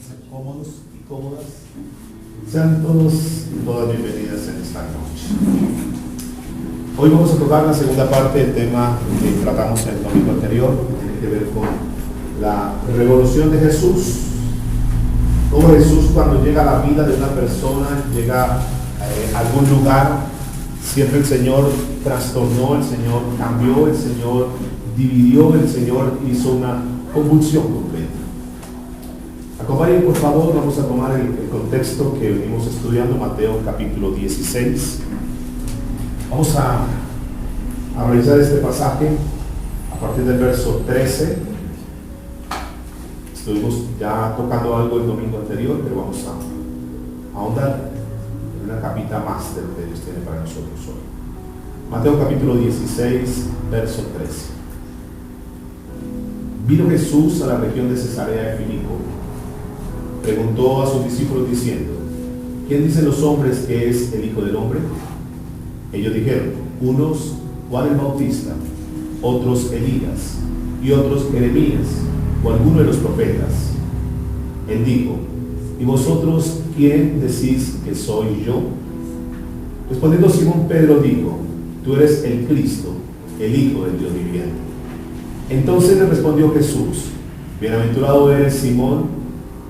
Pónganse cómodos y cómodas. Sean todos y todas bienvenidas en esta noche. Hoy vamos a tocar la segunda parte del tema que tratamos en el domingo anterior, que tiene que ver con la revolución de Jesús. Como Jesús, cuando llega a la vida de una persona, llega a algún lugar, siempre el Señor trastornó, el Señor cambió, el Señor dividió, el Señor hizo una convulsión completa. Acompáñenme, por favor, vamos a tomar el contexto que venimos estudiando, Mateo capítulo 16. Vamos a revisar este pasaje a partir del verso 13. Estuvimos ya tocando algo el domingo anterior, pero vamos a ahondar en una capita más de lo que Dios tiene para nosotros hoy. Mateo capítulo 16, verso 13. Vino Jesús a la región de Cesarea de Filipo. Preguntó a sus discípulos diciendo: ¿quién dicen los hombres que es el Hijo del Hombre? Ellos dijeron: unos Juan el Bautista, otros Elías, y otros Jeremías, o alguno de los profetas. Él dijo: ¿y vosotros quién decís que soy yo? Respondiendo Simón Pedro dijo: tú eres el Cristo, el Hijo del Dios viviente. Entonces le respondió Jesús: bienaventurado eres Simón,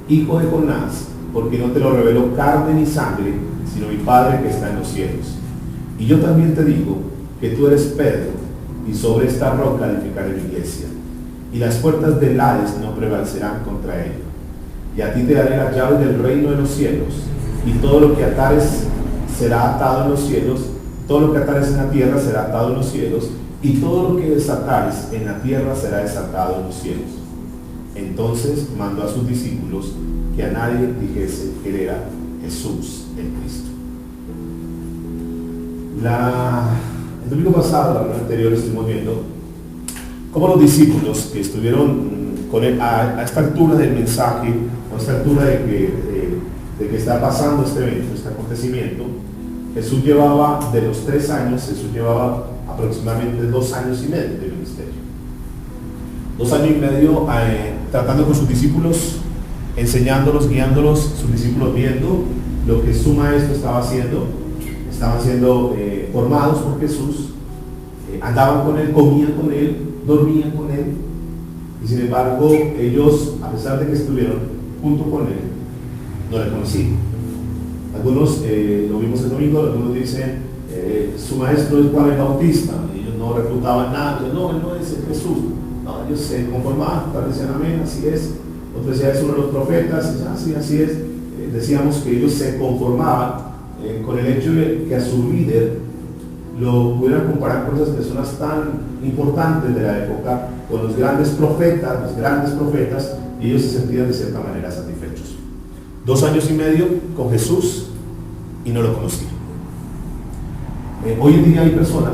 hijo de Jonás, porque no te lo reveló carne ni sangre, sino mi Padre que está en los cielos. Y yo también te digo que tú eres Pedro, y sobre esta roca edificaré mi iglesia, y las puertas del Hades no prevalecerán contra ella. Y a ti te daré las llaves del reino de los cielos, y todo lo que atares será atado en los cielos, todo lo que atares en la tierra será atado en los cielos, y todo lo que desatares en la tierra será desatado en los cielos. Entonces mandó a sus discípulos que a nadie dijese que él era Jesús el Cristo. El domingo pasado, la reunión anterior, estuvimos viendo cómo los discípulos que estuvieron con él a esta altura del mensaje, a esta altura de que está pasando este evento, este acontecimiento, Jesús llevaba, de los 3 años, Jesús llevaba aproximadamente 2 años y medio de ministerio. 2 años y medio tratando con sus discípulos, enseñándolos, guiándolos, sus discípulos viendo lo que su maestro estaba haciendo. Estaban siendo formados por Jesús, andaban con él, comían con él, dormían con él, y sin embargo ellos, a pesar de que estuvieron junto con él, no le conocían. Algunos, lo vimos el domingo, algunos dicen su maestro es Juan el Bautista, y ellos no refutaban nada, no, él no es el Jesús. No, ellos se conformaban, decían amén, así es. Otros decían es uno de los profetas, y así es. Decíamos que ellos se conformaban con el hecho de que a su líder lo pudieran comparar con esas personas tan importantes de la época, con los grandes profetas, y ellos se sentían de cierta manera satisfechos. 2 años y medio con Jesús y no lo conocían. Hoy en día hay personas,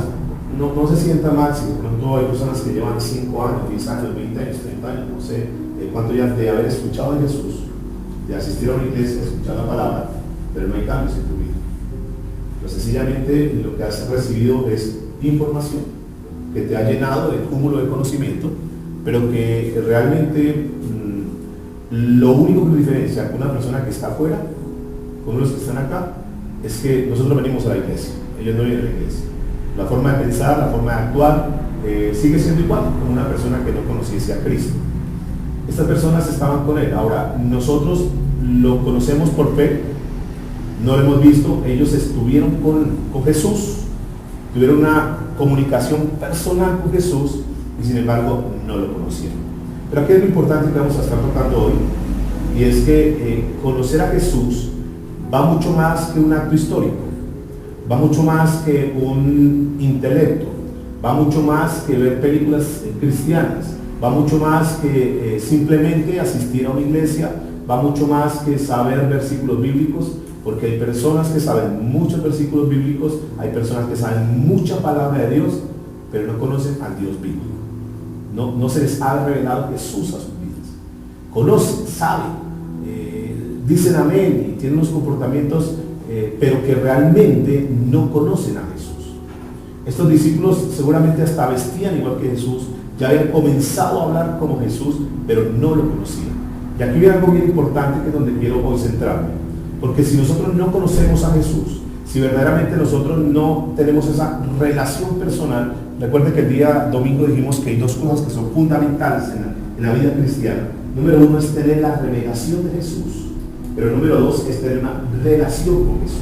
no se sienta mal si de pronto hay personas que llevan 5 años, 10 años, 20 años, 30 años, no sé cuánto ya de haber escuchado de Jesús, de asistir a una iglesia, escuchar la palabra, pero no hay cambios en tu vida. Pero sencillamente lo que has recibido es información que te ha llenado de cúmulo de conocimiento, pero que realmente lo único que diferencia con una persona que está afuera, con los que están acá, es que nosotros venimos a la iglesia, ellos no vienen a la iglesia. La forma de pensar, la forma de actuar sigue siendo igual como una persona que no conociese a Cristo. Estas personas estaban con él. Ahora, nosotros lo conocemos por fe, no lo hemos visto. Ellos estuvieron con Jesús, tuvieron una comunicación personal con Jesús y sin embargo no lo conocieron. Pero aquí es lo importante que vamos a estar tocando hoy, y es que conocer a Jesús va mucho más que un acto histórico, va mucho más que un intelecto, va mucho más que ver películas cristianas, va mucho más que simplemente asistir a una iglesia, va mucho más que saber versículos bíblicos, porque hay personas que saben muchos versículos bíblicos, hay personas que saben mucha palabra de Dios, pero no conocen al Dios bíblico. No se les ha revelado Jesús a sus vidas. Conocen, saben, dicen amén y tienen unos comportamientos, pero que realmente no conocen a Jesús. Estos discípulos seguramente hasta vestían igual que Jesús, ya habían comenzado a hablar como Jesús, pero no lo conocían. Y aquí viene algo bien importante que es donde quiero hoy centrarme. Porque si nosotros no conocemos a Jesús, si verdaderamente nosotros no tenemos esa relación personal, recuerden que el día domingo dijimos que hay dos cosas que son fundamentales en la vida cristiana. Número uno es tener la revelación de Jesús, pero número dos es tener una relación con Jesús.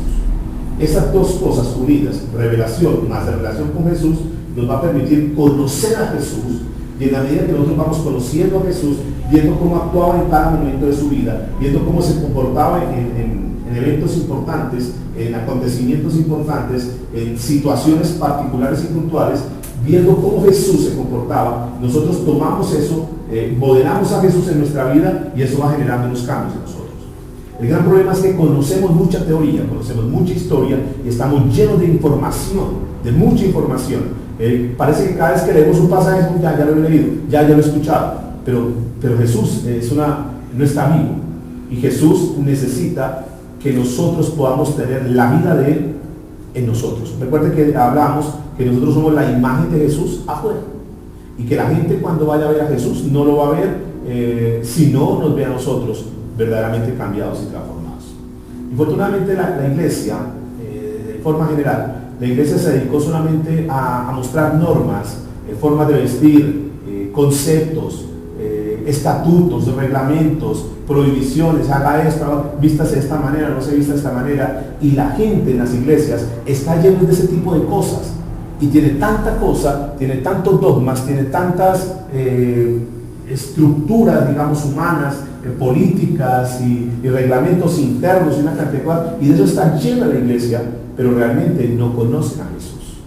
Esas dos cosas unidas, revelación más la relación con Jesús, nos va a permitir conocer a Jesús, y en la medida que nosotros vamos conociendo a Jesús, viendo cómo actuaba en cada momento de su vida, viendo cómo se comportaba en eventos importantes, en acontecimientos importantes, en situaciones particulares y puntuales, viendo cómo Jesús se comportaba, nosotros tomamos eso, modelamos a Jesús en nuestra vida y eso va generando unos cambios en nosotros. El gran problema es que conocemos mucha teoría, conocemos mucha historia y estamos llenos de información, de mucha información. Parece que cada vez que leemos un pasaje, ya lo he leído, ya lo he escuchado, pero Jesús no está vivo y Jesús necesita que nosotros podamos tener la vida de Él en nosotros. Recuerden que hablamos que nosotros somos la imagen de Jesús afuera y que la gente cuando vaya a ver a Jesús no lo va a ver si no nos ve a nosotros verdaderamente cambiados y transformados. Infortunadamente la iglesia, de forma general, la iglesia se dedicó solamente a mostrar normas, formas de vestir, conceptos, estatutos, reglamentos, prohibiciones, haga esto, vístase de esta manera, no se vista de esta manera, y la gente en las iglesias está llena de ese tipo de cosas, y tiene tanta cosa, tiene tantos dogmas, tiene tantas estructuras, digamos, humanas, políticas y reglamentos internos y una cantidad de cosas, y de eso está llena la iglesia, pero realmente no conocen a Jesús.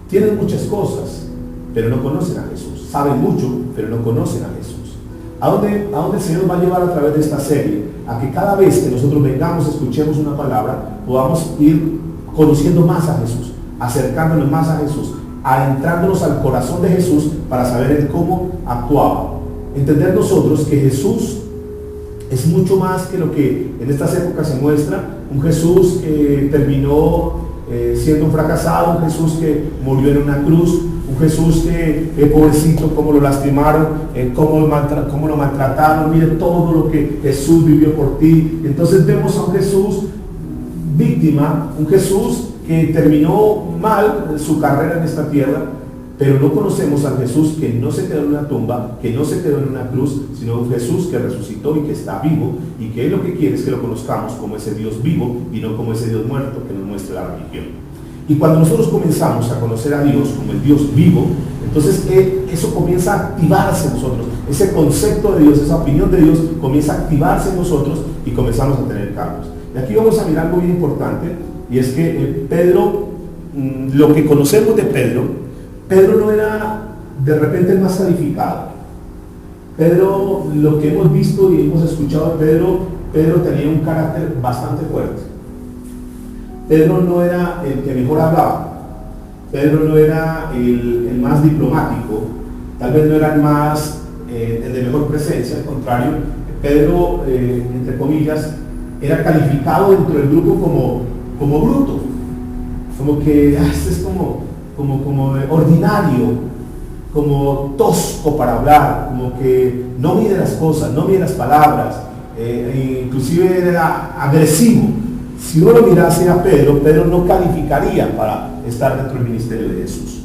Tienen muchas cosas, pero no conocen a Jesús. Saben mucho, pero no conocen a Jesús. ¿A dónde el Señor nos va a llevar a través de esta serie? A que cada vez que nosotros vengamos, escuchemos una palabra, podamos ir conociendo más a Jesús, acercándonos más a Jesús, adentrándonos al corazón de Jesús para saber el cómo actuaba. Entender nosotros que Jesús es mucho más que lo que en estas épocas se muestra, un Jesús que terminó siendo un fracasado, un Jesús que murió en una cruz, un Jesús que pobrecito, cómo lo lastimaron, cómo lo maltrataron, mire todo lo que Jesús vivió por ti. Entonces vemos a un Jesús víctima, un Jesús que terminó mal su carrera en esta tierra, pero no conocemos al Jesús que no se quedó en una tumba, que no se quedó en una cruz, sino un Jesús que resucitó y que está vivo, y que Él lo que quiere es que lo conozcamos como ese Dios vivo y no como ese Dios muerto que nos muestra la religión. Y cuando nosotros comenzamos a conocer a Dios como el Dios vivo, entonces eso comienza a activarse en nosotros, ese concepto de Dios, esa opinión de Dios comienza a activarse en nosotros y comenzamos a tener cambios. Y aquí vamos a mirar algo bien importante, y es que Pedro, lo que conocemos de Pedro no era de repente el más calificado. Pedro, lo que hemos visto y hemos escuchado de Pedro tenía un carácter bastante fuerte. Pedro no era el que mejor hablaba. Pedro no era el más diplomático. Tal vez no era el de mejor presencia. Al contrario, Pedro, entre comillas, era calificado dentro del grupo como bruto. Como que este es como ordinario, como tosco para hablar, como que no mide las cosas, no mide las palabras, inclusive era agresivo. Si uno lo mirase a Pedro no calificaría para estar dentro del ministerio de Jesús.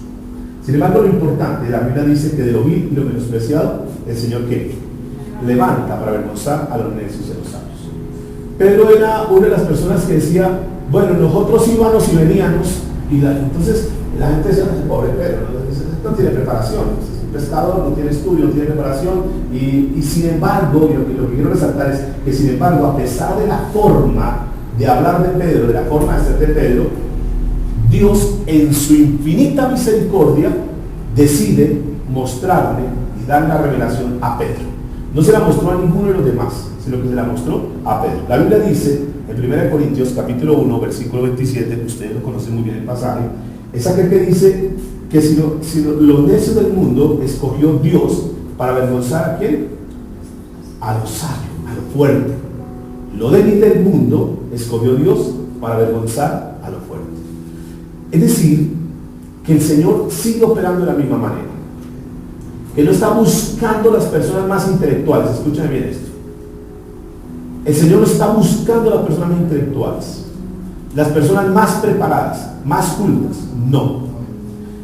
Sin embargo, lo importante, la Biblia dice que de lo vil y lo menospreciado, el Señor que levanta para avergonzar a los necios y a los sabios. Pedro era una de las personas que decía, bueno, nosotros íbamos y veníamos, entonces la gente decía, pobre Pedro, no tiene preparación, es un pescador, no tiene estudio, no tiene preparación, y sin embargo, lo que quiero resaltar es que sin embargo, a pesar de la forma de hablar de Pedro, de la forma de ser de Pedro, Dios en su infinita misericordia decide mostrarle y dar la revelación a Pedro. No se la mostró a ninguno de los demás, sino que se la mostró a Pedro. La Biblia dice en 1 Corintios capítulo 1, versículo 27, ustedes lo conocen muy bien el pasaje, es aquel que dice que si los necios del mundo escogió Dios para avergonzar a quién, a los sabios, a lo fuerte. Lo débil del mundo escogió Dios para avergonzar a lo fuerte. Es decir, que el Señor sigue operando de la misma manera. Que no está buscando las personas más intelectuales, escúchame bien esto. El Señor no está buscando a las personas más intelectuales, las personas más preparadas, más cultas. No.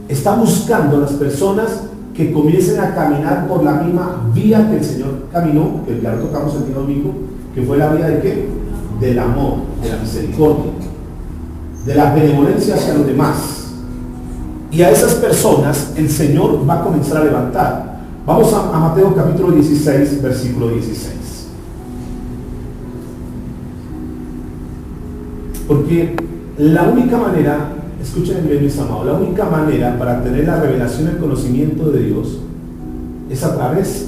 Está buscando a las personas que comiencen a caminar por la misma vía que el Señor caminó, que ya lo tocamos el día domingo, que fue la vía de ¿qué? Del amor, de la misericordia, de la benevolencia hacia los demás. Y a esas personas el Señor va a comenzar a levantar. Vamos a Mateo capítulo 16, versículo 16. Porque la única manera, escuchen bien mis amados, la única manera para tener la revelación y el conocimiento de Dios es a través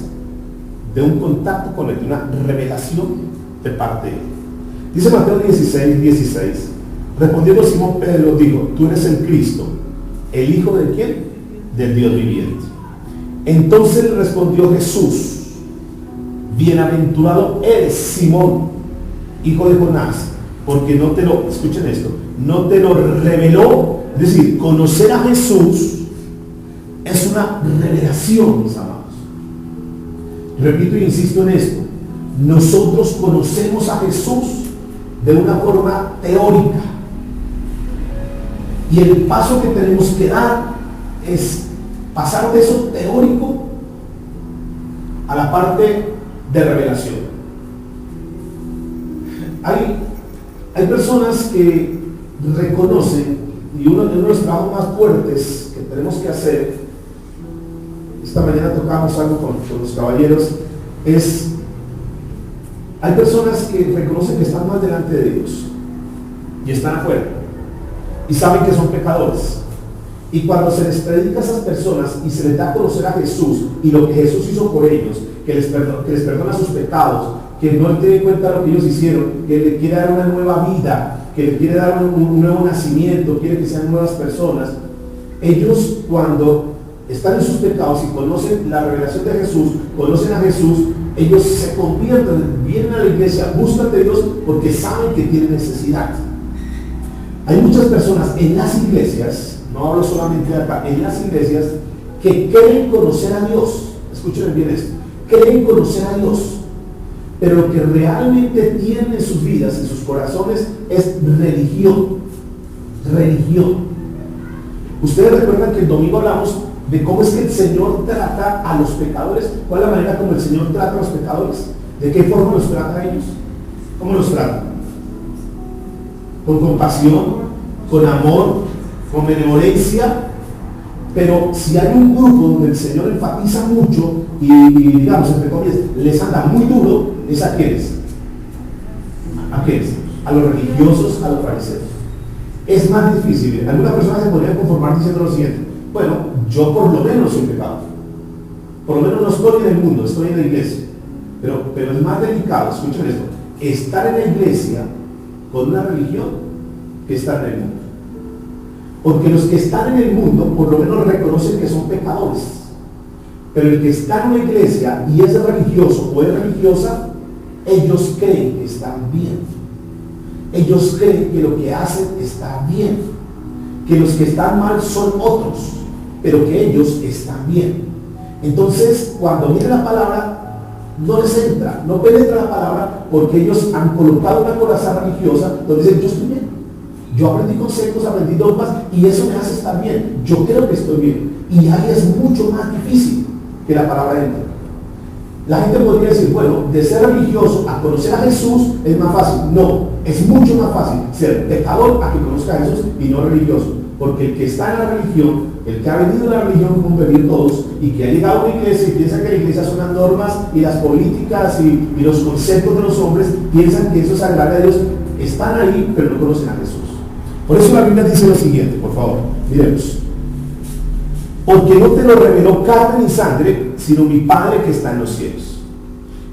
de un contacto con Él, de una revelación de parte de Él. Dice Mateo 16, 16. Respondiendo Simón Pedro dijo: tú eres el Cristo, ¿el Hijo de quién? Del Dios viviente. Entonces le respondió Jesús: bienaventurado eres, Simón, hijo de Jonás, porque no te lo, escuchen esto, no te lo reveló. Es decir, conocer a Jesús es una revelación, mis amados. Repito e insisto en esto: nosotros conocemos a Jesús de una forma teórica, y el paso que tenemos que dar es pasar de eso teórico a la parte de revelación. Hay personas que reconocen, y uno de los trabajos más fuertes que tenemos que hacer, esta mañana tocamos algo con los caballeros, hay personas que reconocen que están más delante de Dios y están afuera y saben que son pecadores, y cuando se les predica a esas personas y se les da a conocer a Jesús y lo que Jesús hizo por ellos, que les perdona sus pecados, que no tiene en cuenta lo que ellos hicieron, que le quiere dar una nueva vida, que le quiere dar un nuevo nacimiento, quiere que sean nuevas personas, ellos cuando están en sus pecados y conocen la revelación de Jesús, conocen a Jesús, ellos se convierten, vienen a la iglesia, buscan de Dios porque saben que tienen necesidad. Hay muchas personas en las iglesias, no hablo solamente de acá, en las iglesias, que creen conocer a Dios. Escuchen bien esto: creen conocer a Dios, pero lo que realmente tienen en sus vidas, en sus corazones, es religión. Religión. Ustedes recuerdan que el domingo hablamos de cómo es que el Señor trata a los pecadores. ¿Cuál es la manera como el Señor trata a los pecadores? ¿De qué forma los trata a ellos? ¿Cómo los trata? Con compasión, con amor, con benevolencia. Pero si hay un grupo donde el Señor enfatiza mucho y digamos, entre comillas, les anda muy duro, es a quienes. ¿A quiénes? A los religiosos, a los fariseos. Es más difícil. Algunas personas se podrían conformar diciendo lo siguiente: bueno, yo por lo menos soy pecado, por lo menos no estoy en el mundo, estoy en la iglesia. Pero es más delicado, escuchen esto, estar en la iglesia con una religión que estar en el mundo. Porque los que están en el mundo por lo menos reconocen que son pecadores, pero el que está en una iglesia y es religioso o es religiosa, ellos creen que están bien, ellos creen que lo que hacen está bien, que los que están mal son otros, pero que ellos están bien. Entonces cuando viene la palabra no les entra, no penetra la palabra, porque ellos han colocado una coraza religiosa donde dicen: yo estoy bien, yo aprendí conceptos, aprendí dogmas y eso me hace estar bien, yo creo que estoy bien. Y ahí es mucho más difícil que la palabra entre. La gente podría decir: bueno, de ser religioso a conocer a Jesús es más fácil. No, es mucho más fácil ser pecador a que conozca a Jesús y no religioso. Porque el que está en la religión, el que ha venido a la religión como venir todos, y que ha llegado a una iglesia y piensa que la iglesia son las normas y las políticas y los conceptos de los hombres, piensan que eso es agradable a Dios, están ahí pero no conocen a Jesús. Por eso la Biblia dice lo siguiente, por favor, miremos: porque no te lo reveló carne ni sangre, sino mi Padre que está en los cielos.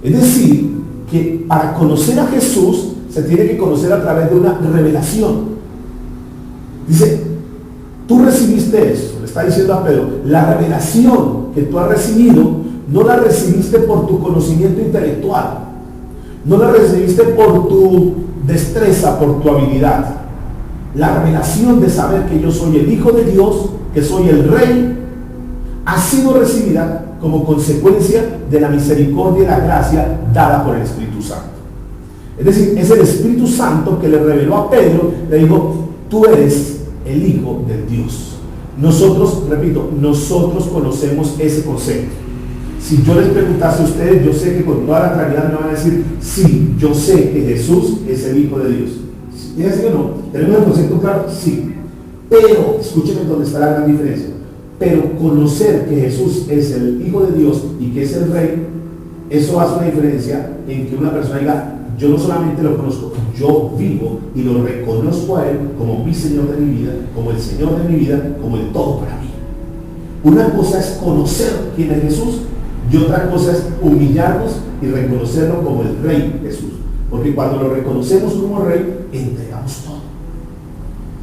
Es decir, que para conocer a Jesús se tiene que conocer a través de una revelación. Dice: tú recibiste eso, le está diciendo a Pedro, la revelación que tú has recibido, no la recibiste por tu conocimiento intelectual, no la recibiste por tu destreza, por tu habilidad. La revelación de saber que yo soy el Hijo de Dios, que soy el Rey, ha sido recibida como consecuencia de la misericordia y la gracia dada por el Espíritu Santo. Es decir, es el Espíritu Santo que le reveló a Pedro, le dijo, tú eres el Hijo del Dios. Nosotros, repito, nosotros conocemos ese concepto. Si yo les preguntase a ustedes, yo sé que con toda la claridad me van a decir, sí, yo sé que Jesús es el Hijo de Dios. ¿Y es que no? ¿Tenemos el concepto claro? Sí. Pero, escúchenme donde está la gran diferencia. Pero conocer que Jesús es el Hijo de Dios y que es el Rey, eso hace una diferencia en que una persona diga, yo no solamente lo conozco, yo vivo y lo reconozco a Él como mi Señor de mi vida, como el Señor de mi vida, como el todo para mí. Una cosa es conocer quién es Jesús y otra cosa es humillarnos y reconocerlo como el Rey Jesús. Porque cuando lo reconocemos como Rey, entregamos todo.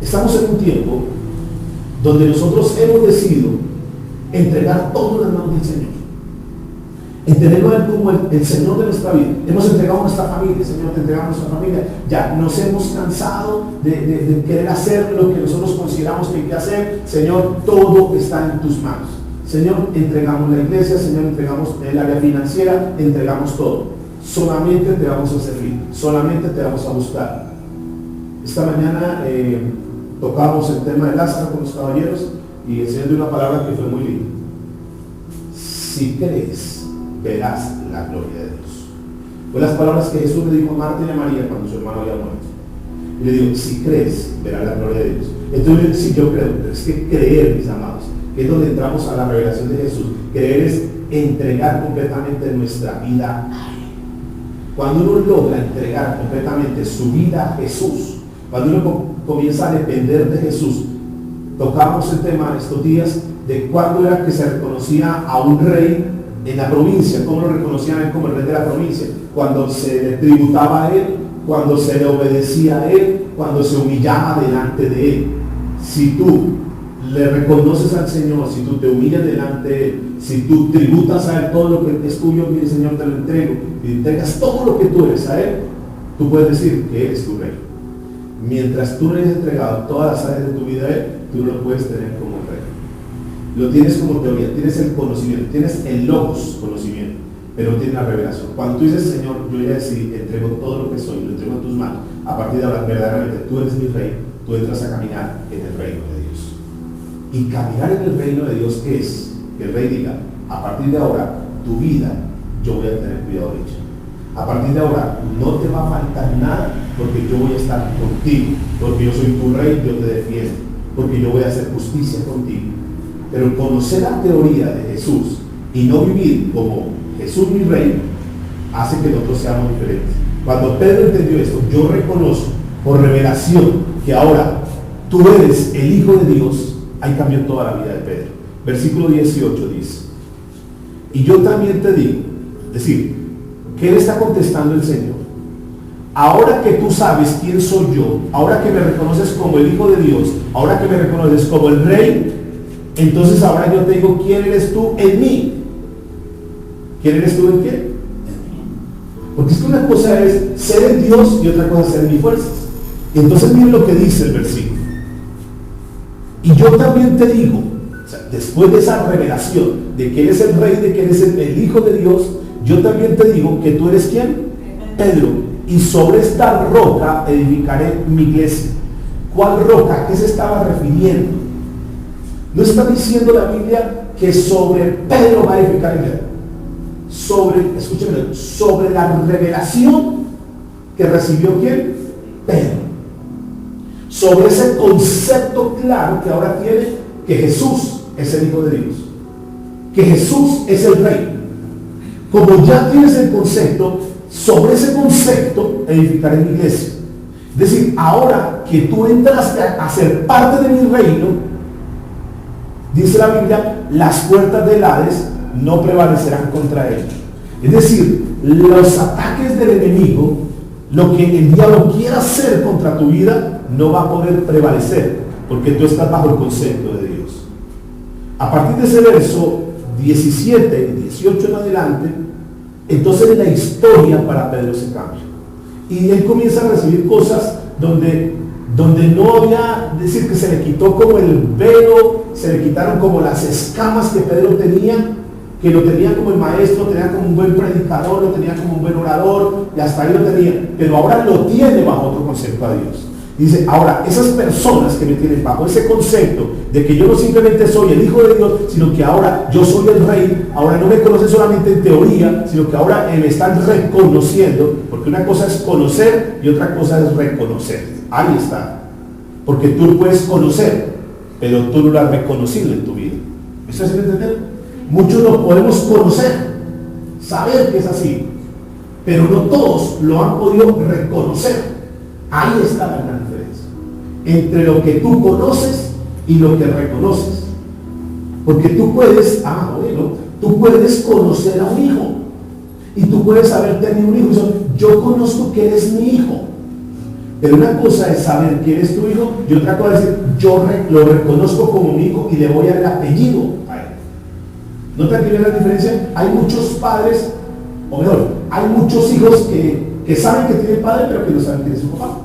Estamos en un tiempo donde nosotros hemos decidido entregar todo en las manos del Señor. Entenderlo a Él como el Señor de nuestra vida. Hemos entregado a nuestra familia, Señor, te entregamos a nuestra familia. Ya nos hemos cansado de querer hacer lo que nosotros consideramos que hay que hacer. Señor, todo está en tus manos. Señor, entregamos la iglesia, Señor, entregamos el área financiera, entregamos todo. Solamente te vamos a servir, solamente te vamos a buscar. Esta mañana tocamos el tema de Lázaro con los caballeros y el Señor dio una palabra que fue muy linda. Si crees, verás la gloria de Dios. Fue las palabras que Jesús le dijo a Marta y a María cuando su hermano había muerto. Y le dijo, si crees, verás la gloria de Dios. Entonces, sí, yo creo, pero es que creer, mis amados, que es donde entramos a la revelación de Jesús. Creer es entregar completamente nuestra vida a Él. Cuando uno logra entregar completamente su vida a Jesús, cuando uno comienza a depender de Jesús, tocamos el tema estos días de cuándo era que se reconocía a un rey en la provincia. ¿Cómo lo reconocían a Él como el rey de la provincia? Cuando se le tributaba a Él, cuando se le obedecía a Él, cuando se humillaba delante de Él. Si tú le reconoces al Señor, si tú te humillas delante de Él, si tú tributas a Él todo lo que es tuyo, mire Señor, te lo entrego, y entregas todo lo que tú eres a Él, tú puedes decir que eres tu rey. Mientras tú le hayas entregado todas las áreas de tu vida a Él, tú no lo puedes tener como rey. Lo tienes como teoría, tienes el conocimiento, tienes el logos conocimiento, pero no tienes la revelación. Cuando tú dices, Señor, yo ya decidí, entrego todo lo que soy, lo entrego en tus manos, a partir de ahora, verdaderamente, tú eres mi rey, tú entras a caminar en el reino de Dios. Y caminar en el reino de Dios es que el rey diga, a partir de ahora, tu vida, yo voy a tener cuidado de ella. A partir de ahora, no te va a faltar nada, porque yo voy a estar contigo, porque yo soy tu rey, yo te defiendo, porque yo voy a hacer justicia contigo. Pero conocer la teoría de Jesús y no vivir como Jesús mi rey, hace que nosotros seamos diferentes. Cuando Pedro entendió esto, yo reconozco por revelación que ahora tú eres el Hijo de Dios, ahí cambió toda la vida de Pedro. Versículo 18 dice, y yo también te digo, es decir, ¿qué le está contestando el Señor? Ahora que tú sabes quién soy yo, ahora que me reconoces como el Hijo de Dios, ahora que me reconoces como el Rey, entonces ahora yo te digo, ¿quién eres tú en mí? ¿Quién eres tú en quién? En mí. Porque es que una cosa es ser en Dios y otra cosa es ser en mis fuerzas. Y entonces miren lo que dice el versículo. Y yo también te digo, o sea, después de esa revelación de que eres el Rey, de que eres el Hijo de Dios, yo también te digo que tú eres ¿quién? Pedro. Y sobre esta roca edificaré mi iglesia. ¿Cuál roca? ¿A qué se estaba refiriendo? No está diciendo la Biblia que sobre Pedro va a edificar iglesia. Escúcheme, sobre la revelación que recibió ¿quién? Pedro. Sobre ese concepto claro que ahora tiene que Jesús es el Hijo de Dios, que Jesús es el Rey. Como ya tienes el concepto, sobre ese concepto edificaré mi iglesia. Es decir, ahora que tú entraste a ser parte de mi reino, dice la Biblia, las puertas del Hades no prevalecerán contra él. Es decir, los ataques del enemigo, lo que el diablo quiera hacer contra tu vida, no va a poder prevalecer, porque tú estás bajo el concepto de Dios. A partir de ese verso 17 y 18 en adelante, entonces la historia para Pedro se cambia. Y él comienza a recibir cosas donde no había, decir que se le quitó como el velo, se le quitaron como las escamas que Pedro tenía, que lo tenía como el maestro, lo tenía como un buen predicador, lo tenía como un buen orador, y hasta ahí lo tenía, pero ahora lo tiene bajo otro concepto a Dios. Dice, ahora, esas personas que me tienen bajo ese concepto de que yo no simplemente soy el Hijo de Dios, sino que ahora yo soy el Rey, ahora no me conocen solamente en teoría, sino que ahora me están reconociendo, porque una cosa es conocer y otra cosa es reconocer. Ahí está. Porque tú lo puedes conocer, pero tú no lo has reconocido en tu vida. ¿Me estás entendiendo? Muchos lo podemos conocer, saber que es así, pero no todos lo han podido reconocer. Ahí está la gran diferencia entre lo que tú conoces y lo que reconoces. Porque tú puedes, tú puedes conocer a un hijo y tú puedes haber tenido un hijo y decir, yo conozco que eres mi hijo. Pero una cosa es saber que eres tu hijo y otra cosa es decir, yo lo reconozco como mi hijo y le voy a dar el apellido a él. ¿Nota que la diferencia? Hay muchos padres, o mejor, hay muchos hijos que saben que tienen padre pero que no saben que es su papá.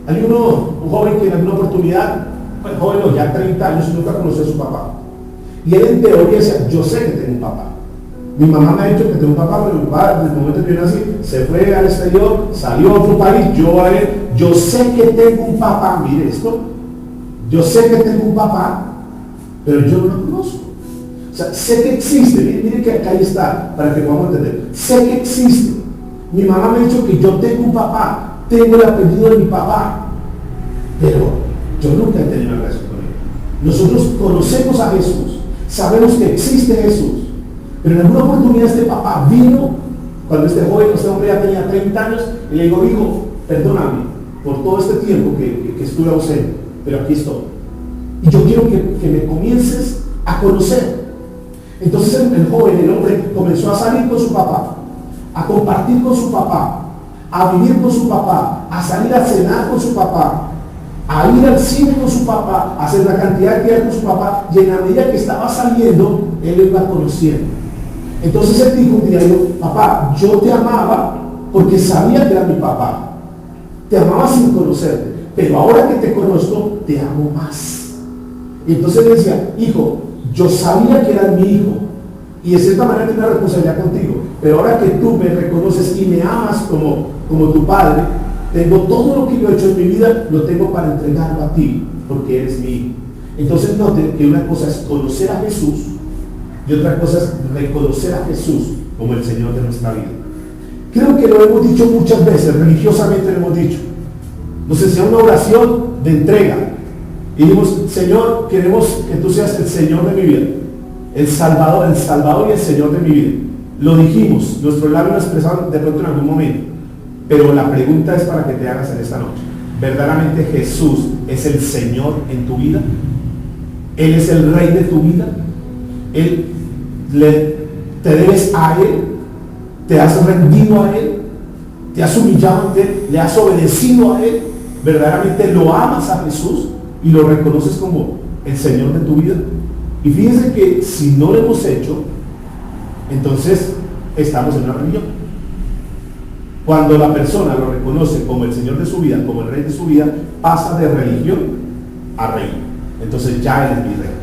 Hay un joven que en alguna oportunidad, pues joven no, ya 30 años, nunca conoció a su papá. Y él en teoría decía, yo sé que tengo un papá. Mi mamá me ha dicho que tengo un papá, pero mi papá desde el momento que yo nací se fue al exterior, salió a otro país, yo sé que tengo un papá, mire esto, yo sé que tengo un papá, pero yo no lo conozco. O sea, sé que existe, mire que acá está, para que podamos entender, sé que existe. Mi mamá me ha dicho que yo tengo un papá, tengo el apellido de mi papá, pero yo nunca he tenido una relación con él. Nosotros conocemos a Jesús, sabemos que existe Jesús, pero en alguna oportunidad este papá vino, cuando este hombre ya tenía 30 años, y le dijo, hijo, perdóname por todo este tiempo que estuve ausente, pero aquí estoy. Y yo quiero que me comiences a conocer. Entonces el hombre, comenzó a salir con su papá, a compartir con su papá, a vivir con su papá, a salir a cenar con su papá, a ir al cine con su papá, a hacer una cantidad de actividades con su papá, y en la medida que estaba saliendo, él lo iba conociendo. Entonces él dijo un día, papá, yo te amaba porque sabía que era mi papá, te amaba sin conocerte, pero ahora que te conozco, te amo más. Y entonces él decía, hijo, yo sabía que eras mi hijo, y de cierta manera tengo una responsabilidad contigo, pero ahora que tú me reconoces y me amas como tu padre, tengo todo lo que yo he hecho en mi vida, lo tengo para entregarlo a ti, porque eres mi hijo. Entonces noten que una cosa es conocer a Jesús y otra cosa es reconocer a Jesús como el Señor de nuestra vida. Creo que lo hemos dicho muchas veces, religiosamente lo hemos dicho. Nos enseña una oración de entrega y dijimos, Señor, queremos que tú seas el Señor de mi vida, el Salvador y el Señor de mi vida. Lo dijimos, nuestros labios lo expresaron de pronto en algún momento, pero la pregunta es para que te hagas en esta noche. ¿Verdaderamente Jesús es el Señor en tu vida? ¿Él es el Rey de tu vida? ¿Te debes a Él? ¿Te has rendido a Él? ¿Te has humillado ante Él? ¿Le has obedecido a Él? ¿Verdaderamente lo amas a Jesús y lo reconoces como el Señor de tu vida? Y fíjense que si no lo hemos hecho, entonces estamos en una religión. Cuando la persona lo reconoce como el Señor de su vida, como el Rey de su vida, pasa de religión a rey. Entonces ya Él es mi Rey.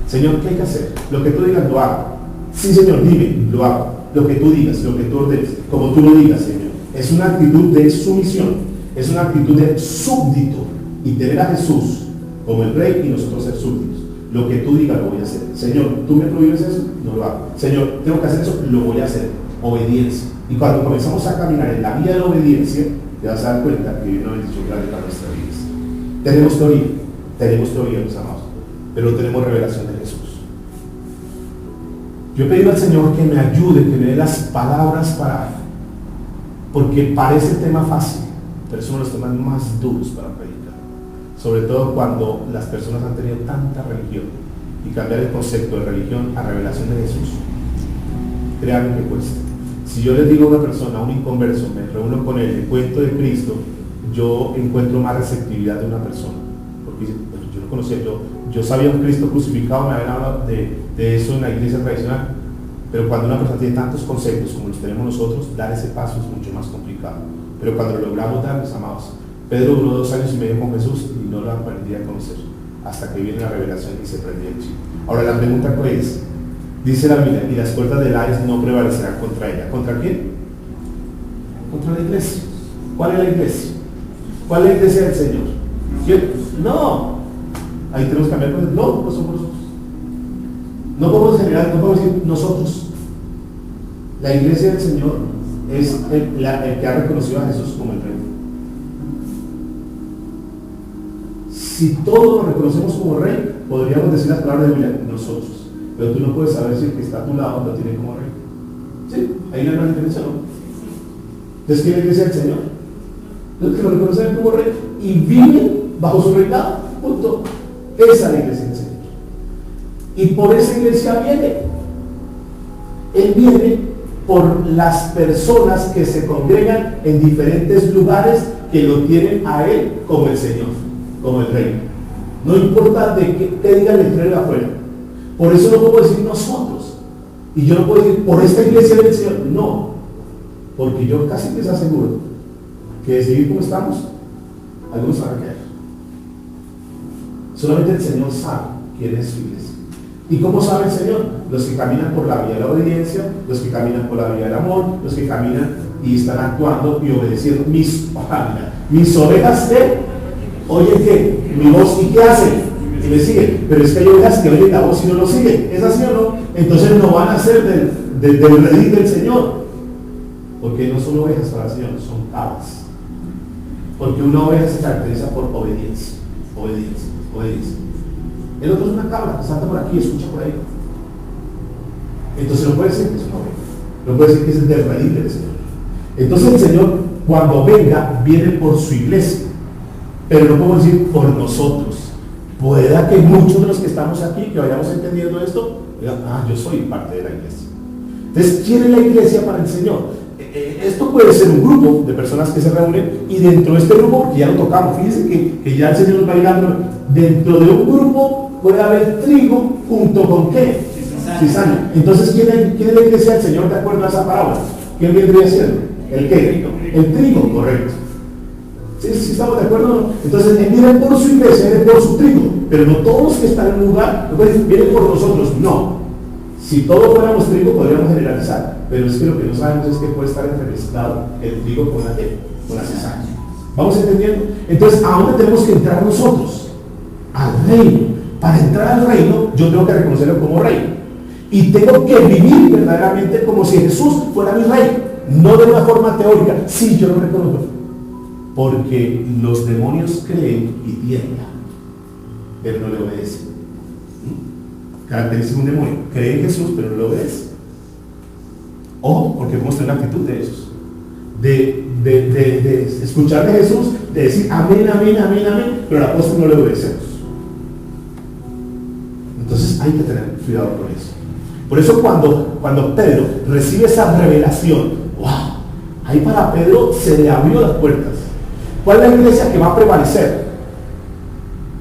Señor, ¿qué hay que hacer? Lo que tú digas lo hago. Sí, Señor, dime, lo hago. Lo que tú digas, lo que tú ordenes, como tú lo digas, Señor. Es una actitud de sumisión, es una actitud de súbdito, y tener a Jesús como el Rey y nosotros ser súbditos. Lo que tú digas lo voy a hacer. Señor, ¿tú me prohíbes eso? No lo hago. Señor, ¿tengo que hacer eso? Lo voy a hacer. Obediencia. Y cuando comenzamos a caminar en la vía de la obediencia, te vas a dar cuenta que hay una bendición grande para nuestras vidas. Tenemos teoría, mis amados, pero no tenemos revelación de Jesús. Yo he pedido al Señor que me ayude, que me dé las palabras porque parece tema fácil, pero es uno de los temas más duros para predicar. Sobre todo cuando las personas han tenido tanta religión, y cambiar el concepto de religión a revelación de Jesús. Créanme que cuesta. Si yo les digo a una persona, a un inconverso, me reúno con él, le cuento de Cristo, yo encuentro más receptividad de una persona. Porque bueno, yo no conocía, yo sabía un Cristo crucificado, me habían hablado de eso en la iglesia tradicional, pero cuando una persona tiene tantos conceptos como los tenemos nosotros, dar ese paso es mucho más complicado. Pero cuando lo logramos dar, mis amados, Pedro duró 2 años y medio con Jesús y no lo aprendí a conocer. hasta que viene la revelación y se prende el chip. Ahora la pregunta cuál es, dice la Biblia, y las puertas del Hades no prevalecerán contra ella. ¿Contra quién? Contra la iglesia. ¿Cuál es la iglesia? ¿Cuál es la iglesia del Señor? ¿Quién? No. Ahí tenemos que cambiar cosas. No somos nosotros. No podemos generar, no podemos decir nosotros. La iglesia del Señor es el que ha reconocido a Jesús como el Rey. Si todos lo reconocemos como Rey, podríamos decir las palabras de Biblia, nosotros. Pero tú no puedes saber si el que está a tu lado lo tiene como Rey. ¿Sí? Ahí no hay una diferencia, ¿no? Entonces, ¿quién es la iglesia del Señor? Los que lo reconocen como Rey y viven bajo su reinado. Punto. Esa es la iglesia del Señor. Y por esa iglesia viene. Él viene por las personas que se congregan en diferentes lugares que lo tienen a Él como el Señor, como el Rey. No importa de qué diga el letrero de afuera. Por eso no puedo decir nosotros. Y yo no puedo decir por esta iglesia del Señor. No. Porque yo casi les aseguro que de seguir como estamos, algunos van a caer. Solamente el Señor sabe quién es su iglesia. ¿Y cómo sabe el Señor? Los que caminan por la vía de la obediencia, los que caminan por la vía del amor, los que caminan y están actuando y obedeciendo. Mis ovejas oyen que mi voz, ¿y qué hacen? Y me siguen. Pero es que hay ovejas que oyen la voz y no lo siguen. ¿Es así o no? Entonces no van a ser del redil del Señor. Porque no son ovejas para el Señor, son cabras. Porque una oveja se caracteriza por obediencia. Obediencia. El otro es una cabra que salta por aquí y escucha por ahí. Entonces no puede decir que es una oveja. No puede decir que es del redil del Señor. Entonces el Señor, cuando venga, viene por su iglesia. Pero no podemos decir por nosotros. Pueda que muchos de los que estamos aquí, que vayamos entendiendo esto, digan, yo soy parte de la iglesia. Entonces, ¿quién es la iglesia para el Señor? Esto puede ser un grupo de personas que se reúnen y dentro de este grupo, que ya lo tocamos, fíjense que ya el Señor nos va llegando, dentro de un grupo puede haber trigo junto con ¿qué? Cizaña. Entonces, ¿quién es la iglesia del Señor de acuerdo a esa parábola? ¿Quién vendría siendo? ¿El qué? El trigo, correcto. ¿Sí estamos de acuerdo? Entonces, Él viene por su iglesia, viene por su trigo, pero no todos los que están en un lugar, vienen por nosotros, no. Si todos fuéramos trigo, podríamos generalizar, pero es que lo que no sabemos es que puede estar entremezclado el trigo con la cizaña. ¿Vamos entendiendo? Entonces, ¿a dónde tenemos que entrar nosotros? Al reino. Para entrar al reino, yo tengo que reconocerlo como rey. Y tengo que vivir verdaderamente como si Jesús fuera mi rey. No de una forma teórica. Sí, yo lo reconozco. Porque los demonios creen y tiemblan, pero no le obedecen. Caracteriza un demonio, cree en Jesús pero no lo obedece. Ojo, porque podemos tener una actitud de esos, de escuchar de Jesús, de decir amén, pero al apóstol no le obedecemos. Entonces hay que tener cuidado con eso. Por eso cuando Pedro recibe esa revelación, wow, ahí para Pedro se le abrió las puertas. ¿Cuál es la iglesia que va a prevalecer?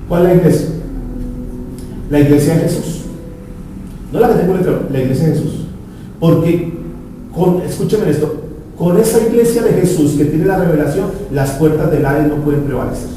¿Cuál es la iglesia? La iglesia de Jesús. No la que tengo dentro, la iglesia de Jesús. Porque, escúcheme esto, con esa iglesia de Jesús que tiene la revelación, las puertas del Hades no pueden prevalecer.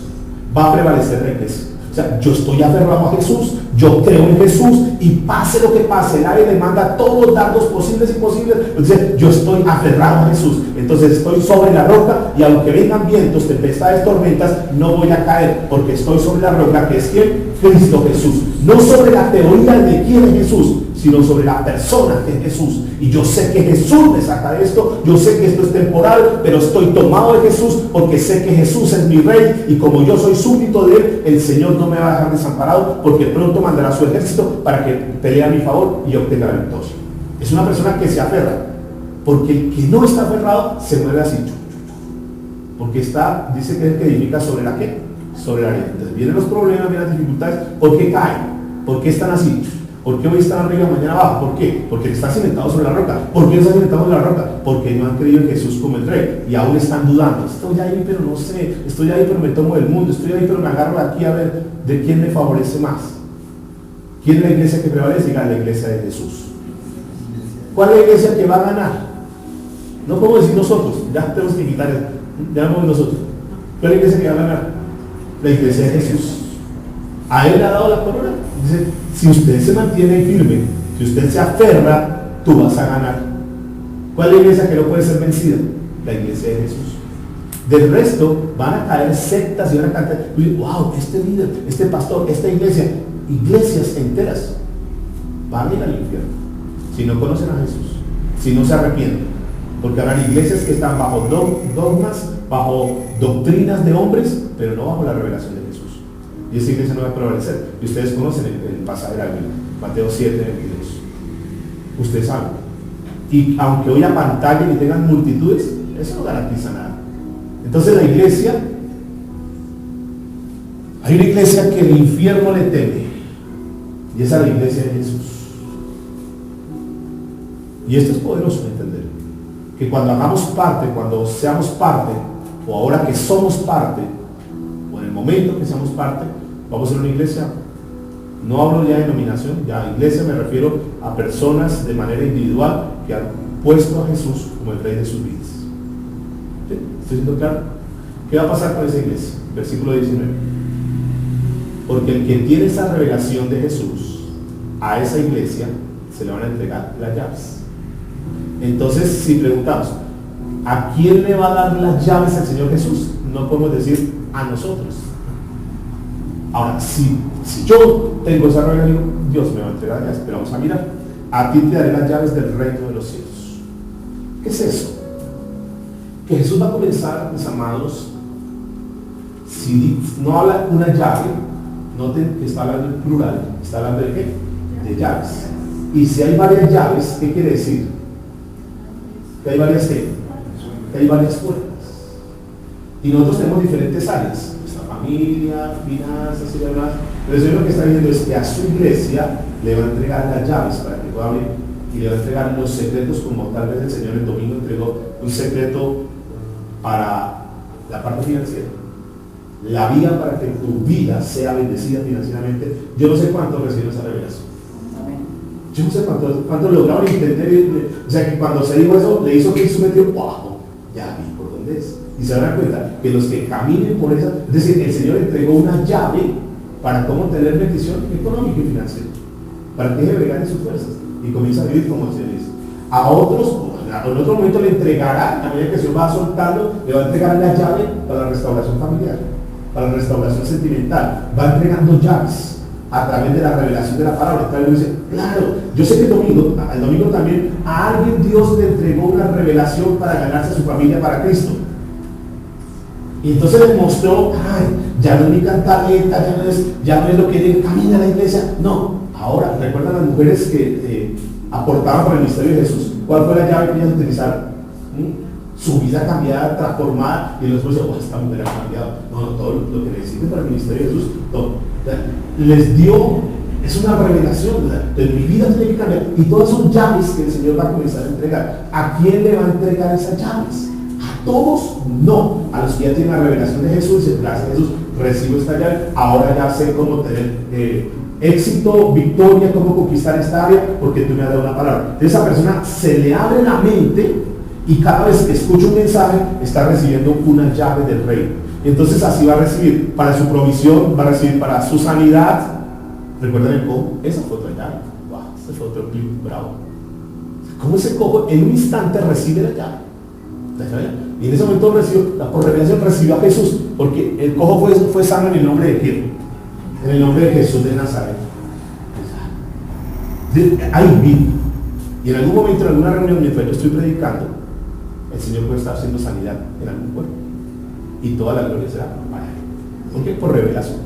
Va a prevalecer la iglesia. O sea, yo estoy aferrado a Jesús, yo creo en Jesús y pase lo que pase, el Hades me manda todos los dardos posibles y imposibles. Entonces, yo estoy aferrado a Jesús. Entonces estoy sobre la roca y aunque vengan vientos, tempestades, tormentas, no voy a caer porque estoy sobre la roca que es ¿quién? Cristo Jesús. No sobre la teoría de quién es Jesús, sino sobre la persona que es Jesús. Y yo sé que Jesús me saca de esto, yo sé que esto es temporal, pero estoy tomado de Jesús porque sé que Jesús es mi rey y como yo soy súbdito de Él, el Señor no me va a dejar desamparado porque pronto mandará su ejército para que pelee a mi favor y obtenga la victoria. Es una persona que se aferra, porque el que no está aferrado se mueve así, porque dice que es el que edifica sobre la ¿qué? Sobre la arena. Entonces vienen los problemas, vienen las dificultades. ¿Por qué caen? ¿Por qué están así? ¿Por qué hoy están arriba y mañana abajo? ¿Por qué? Porque están cimentados sobre la roca. ¿Por qué están cimentados sobre la roca? Porque no han creído en Jesús como el rey y aún están dudando. Estoy ahí pero no sé, estoy ahí pero me tomo del mundo, estoy ahí pero me agarro aquí a ver de quién me favorece más. ¿Quién es la iglesia que prevalece? Diga, la iglesia de Jesús. ¿Cuál es la iglesia que va a ganar? No podemos decir nosotros, ya tenemos que quitar eso, ya no nosotros. ¿Cuál es la iglesia que va a ganar? La iglesia de Jesús. A él le ha dado la corona. Dice, si usted se mantiene firme, si usted se aferra, tú vas a ganar. ¿Cuál es la iglesia que no puede ser vencida? La iglesia de Jesús. Del resto van a caer sectas y van a caer, wow, este líder, este pastor, esta iglesia, iglesias enteras van a ir al infierno si no conocen a Jesús, si no se arrepienten, porque habrán iglesias que están bajo dogmas, bajo doctrinas de hombres, pero no bajo la revelación de Jesús, y esa iglesia no va a prevalecer. Y ustedes conocen el pasaje de la Biblia, Mateo 7, 22. Ustedes saben, y aunque hoy apantallen y tengan multitudes, eso no garantiza nada. Entonces la iglesia, hay una iglesia que el infierno le teme, y esa es la iglesia de Jesús. Y esto es poderoso de entender, que cuando hagamos parte, cuando seamos parte, o ahora que somos parte, o en el momento que seamos parte, vamos a ser una iglesia, no hablo ya de denominación, ya iglesia me refiero a personas de manera individual que han puesto a Jesús como el rey de sus vidas. ¿Sí? ¿Estoy siendo claro? ¿Qué va a pasar con esa iglesia? Versículo 19. Porque el que tiene esa revelación de Jesús, a esa iglesia se le van a entregar las llaves. Entonces, si preguntamos, ¿a quién le va a dar las llaves al Señor Jesús? No podemos decir a nosotros. Ahora, si yo tengo esa revelación, Dios me va a entregar las llaves. Pero vamos a mirar. A ti te daré las llaves del reino de los cielos. ¿Qué es eso? Que Jesús va a comenzar, mis amados, si no habla de una llave, noten que está hablando en plural, está hablando de qué? De llaves. Y si hay varias llaves, ¿qué quiere decir? Que hay varias ¿qué? Que hay varias puertas. Y nosotros tenemos diferentes áreas, nuestra familia, finanzas y demás. Pero el Señor lo que está diciendo es que a su iglesia le va a entregar las llaves para que pueda abrir, y le va a entregar los secretos, como tal vez el Señor el domingo entregó un secreto para la parte financiera, la vía para que tu vida sea bendecida financieramente. Yo no sé cuánto recibió esa revelación, yo no sé cuánto lograron entender, o sea que cuando se dijo eso, le hizo que se metió, wow, ya vi por dónde es, y se dan cuenta que los que caminen por esa, es decir, el Señor entregó una llave para cómo tener bendición económica y financiera, para que regale sus fuerzas y comience a vivir como el Señor dice. A otros, en otro momento le entregará, a medida que el Señor va soltando, le va a entregar la llave para la restauración familiar, para la restauración sentimental, va entregando llaves a través de la revelación de la palabra. Entonces dice, claro, yo sé que el domingo también a alguien Dios le entregó una revelación para ganarse a su familia para Cristo. Y entonces le mostró, ay, ya no es mi cantaleta, ya no es lo que camina a la iglesia. No, ahora, ¿recuerdan las mujeres que aportaban para el misterio de Jesús? ¿Cuál fue la llave que ellas utilizaron? Su vida cambiada, transformada, y los dice, oh, esta mujer ha cambiado. No, todo lo que necesiten para el ministerio de Jesús, todo. Les dio, es una revelación, ¿verdad? Entonces mi vida tiene que cambiar. Y todas son llaves que el Señor va a comenzar a entregar. ¿A quién le va a entregar esas llaves? ¿A todos? No. A los que ya tienen la revelación de Jesús, y gracias a Jesús recibo esta llave, ahora ya sé cómo tener éxito, victoria, cómo conquistar esta área, porque tú me has dado una palabra. Entonces esa persona se le abre la mente, y cada vez que escucha un mensaje está recibiendo una llave del reino. Entonces así va a recibir para su provisión, va a recibir para su sanidad. ¿Recuerdan el cojo? Esa fue otra llave. Wow, ese fue otro clip bravo. ¿Cómo ese cojo en un instante recibe la llave? Y en ese momento por revelación recibió a Jesús, porque el cojo fue sano en el nombre de quién? En el nombre de Jesús de Nazaret. Ahí vi. Y en algún momento, en alguna reunión, mientras yo estoy predicando, el Señor puede estar haciendo sanidad en algún cuerpo, y toda la gloria será para Él. ¿Por qué? Por revelación.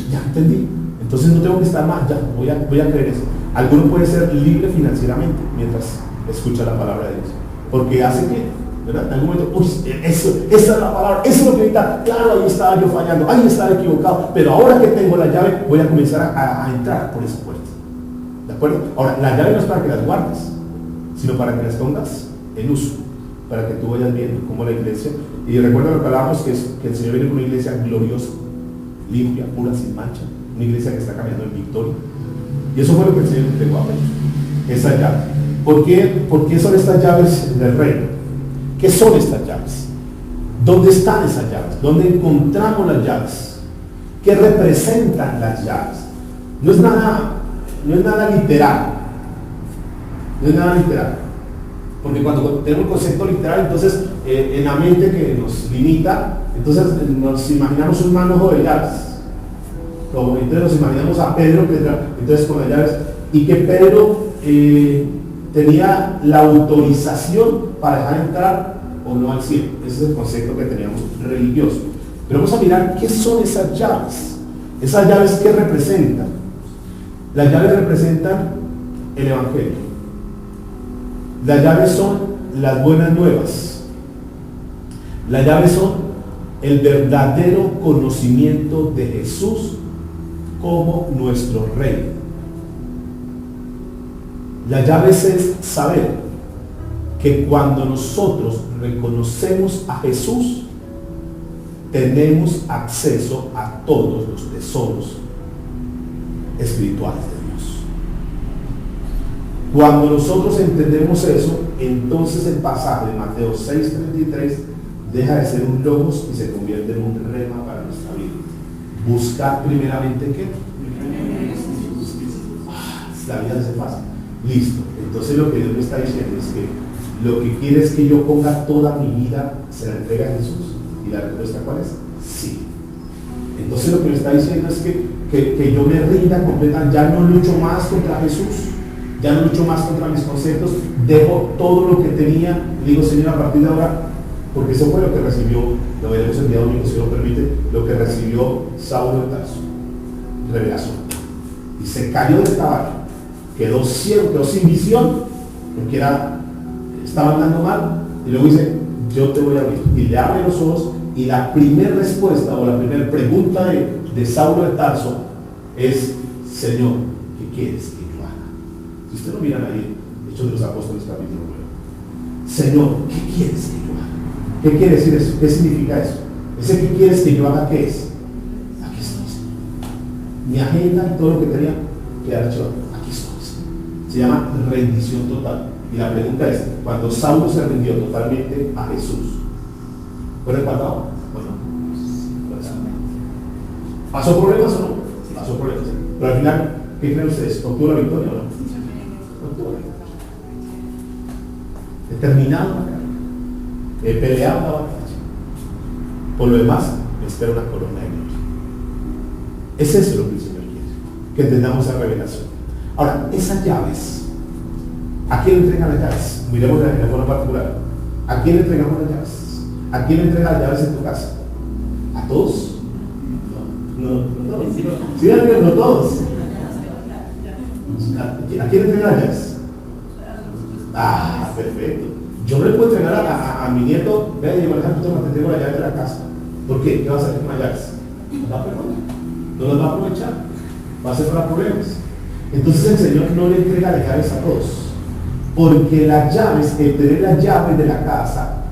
Ya entendí. Entonces no tengo que estar más, ya voy a creer eso. Alguno puede ser libre financieramente mientras escucha la palabra de Dios, porque hace que, ¿verdad? En algún momento, uy, esa es la palabra, eso es lo que necesita. Claro, ahí estaba yo fallando, ahí estaba equivocado, pero ahora que tengo la llave, voy a comenzar a entrar por esa puerta. ¿De acuerdo? Ahora, la llave no es para que las guardes, sino para que las pongas en uso, para que tú vayas viendo cómo la iglesia, y recuerda lo que hablábamos, que el Señor viene con una iglesia gloriosa, limpia, pura, sin mancha, una iglesia que está caminando en victoria. Y eso fue lo que el Señor entregó a Pedro, esa llave. ¿Por qué son estas llaves del reino? ¿Qué son estas llaves? ¿Dónde están esas llaves? ¿Dónde encontramos las llaves? ¿Qué representan las llaves? No es nada literal. No es nada literal. Porque cuando tenemos el concepto literal, entonces en la mente que nos limita, entonces nos imaginamos un manojo de llaves. Entonces nos imaginamos a Pedro, entonces con las llaves, y que Pedro tenía la autorización para dejar entrar o no al cielo. Ese es el concepto que teníamos religioso. Pero vamos a mirar qué son esas llaves. Esas llaves, ¿qué representan? Las llaves representan el Evangelio. Las llaves son las buenas nuevas. Las llaves son el verdadero conocimiento de Jesús como nuestro Rey. Las llaves es saber que cuando nosotros reconocemos a Jesús, tenemos acceso a todos los tesoros espirituales de Dios. Cuando nosotros entendemos eso, entonces el pasaje de Mateo 6:33 deja de ser un logos y se convierte en un rema para nuestra vida. Buscar primeramente ¿qué? La vida se pasa. Listo. Entonces lo que Dios me está diciendo es que lo que quiere es que yo ponga toda mi vida, se la entregue a Jesús. ¿Y la respuesta cuál es? Sí. Entonces lo que me está diciendo es que yo me rinda completamente, ya no lucho más contra Jesús, ya no lucho más contra mis conceptos, dejo todo lo que tenía, digo, Señor, a partir de ahora, porque eso fue lo que recibió, lo veremos el día domingo si lo permite, lo que recibió Saulo de Tarso, revelación. Y se cayó del caballo, quedó ciego, quedó sin visión, porque estaba andando mal, y luego dice, yo te voy a abrir, y le abre los ojos, y la primera respuesta o la primera pregunta de Saulo de Tarso es, Señor, ¿qué quieres que yo haga? Si usted lo miran ahí, Hechos de los Apóstoles capítulo 9, Señor, ¿qué quieres que yo haga? ¿Qué quiere decir eso? ¿Qué significa eso? Ese ¿qué quieres que yo haga? ¿Qué es? Aquí estoy, Señor. Mi agenda y todo lo que tenía que haber hecho, aquí estoy, Señor. Se llama rendición total. Y la pregunta es, cuando Saulo se rindió totalmente a Jesús, ¿fue empatado? Bueno, ¿pasó problemas o no? Pasó problemas. Pero al final, ¿qué creen ustedes? ¿Obtuvo la victoria o no? Obtuvo la victoria. He terminado la carrera. He peleado la batalla. Por lo demás, me espera una corona de gloria. Es eso lo que el Señor quiere, que entendamos esa revelación. Ahora, esas llaves, ¿a quién entregan las llaves? Miremos de forma particular. ¿A quién entregamos las llaves? ¿A quién entrega las llaves en tu casa? ¿A todos? No todos. Sí, no todos. ¿A quién entrega las llaves? Ah, perfecto. Yo no le puedo entregar a mi nieto, vea, yo por ejemplo, te tengo la llave de la casa. ¿Por qué? ¿Qué va a hacer con las llaves? No las va a aprovechar. Va a ser para problemas. Entonces el Señor no le entrega las llaves a todos. Porque las llaves, el tener las llaves de la casa,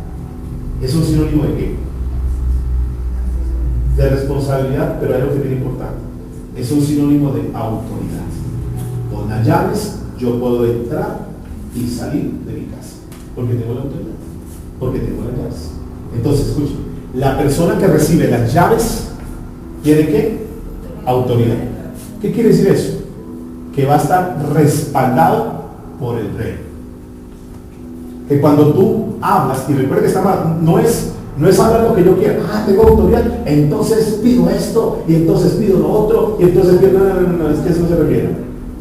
es un sinónimo de qué? De responsabilidad, pero hay algo que es bien importante. Es un sinónimo de autoridad. Con las llaves yo puedo entrar y salir de mi casa. Porque tengo la autoridad. Porque tengo las llaves. Entonces, escuchen, la persona que recibe las llaves tiene ¿qué? Autoridad. ¿Qué quiere decir eso? Que va a estar respaldado por el rey. Que cuando tú hablas, y recuerda que está mal, no es hablar lo que yo quiero, tengo autoridad, entonces pido esto, y entonces pido lo otro, y entonces pido, no, es que eso no se refiere.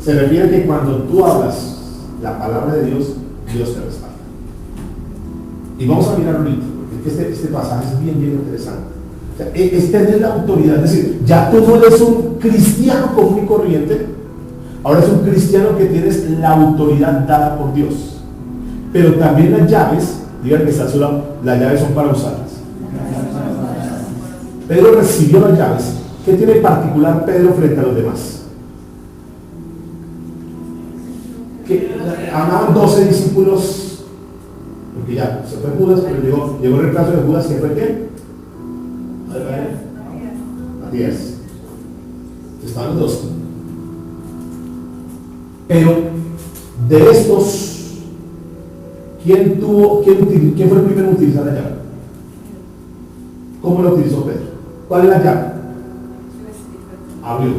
Se refiere que cuando tú hablas la palabra de Dios, Dios te respalda. Y vamos a mirar ahorita, porque este pasaje es bien interesante. O sea, es tener la autoridad, es decir, ya tú no eres un cristiano común y corriente, ahora es un cristiano que tienes la autoridad dada por Dios. Pero también las llaves, digan que está a su lado, las llaves son para usarlas. Pedro recibió las llaves. ¿Qué tiene en particular Pedro frente a los demás? Que amaban 12 discípulos, porque ya se fue Judas, pero llegó el reemplazo de Judas, que fue ¿qué? Matías. Estaban los 12. Pero de estos, ¿quién fue el primero en utilizar la llave? ¿Cómo la utilizó Pedro? ¿Cuál es la llave? abrió.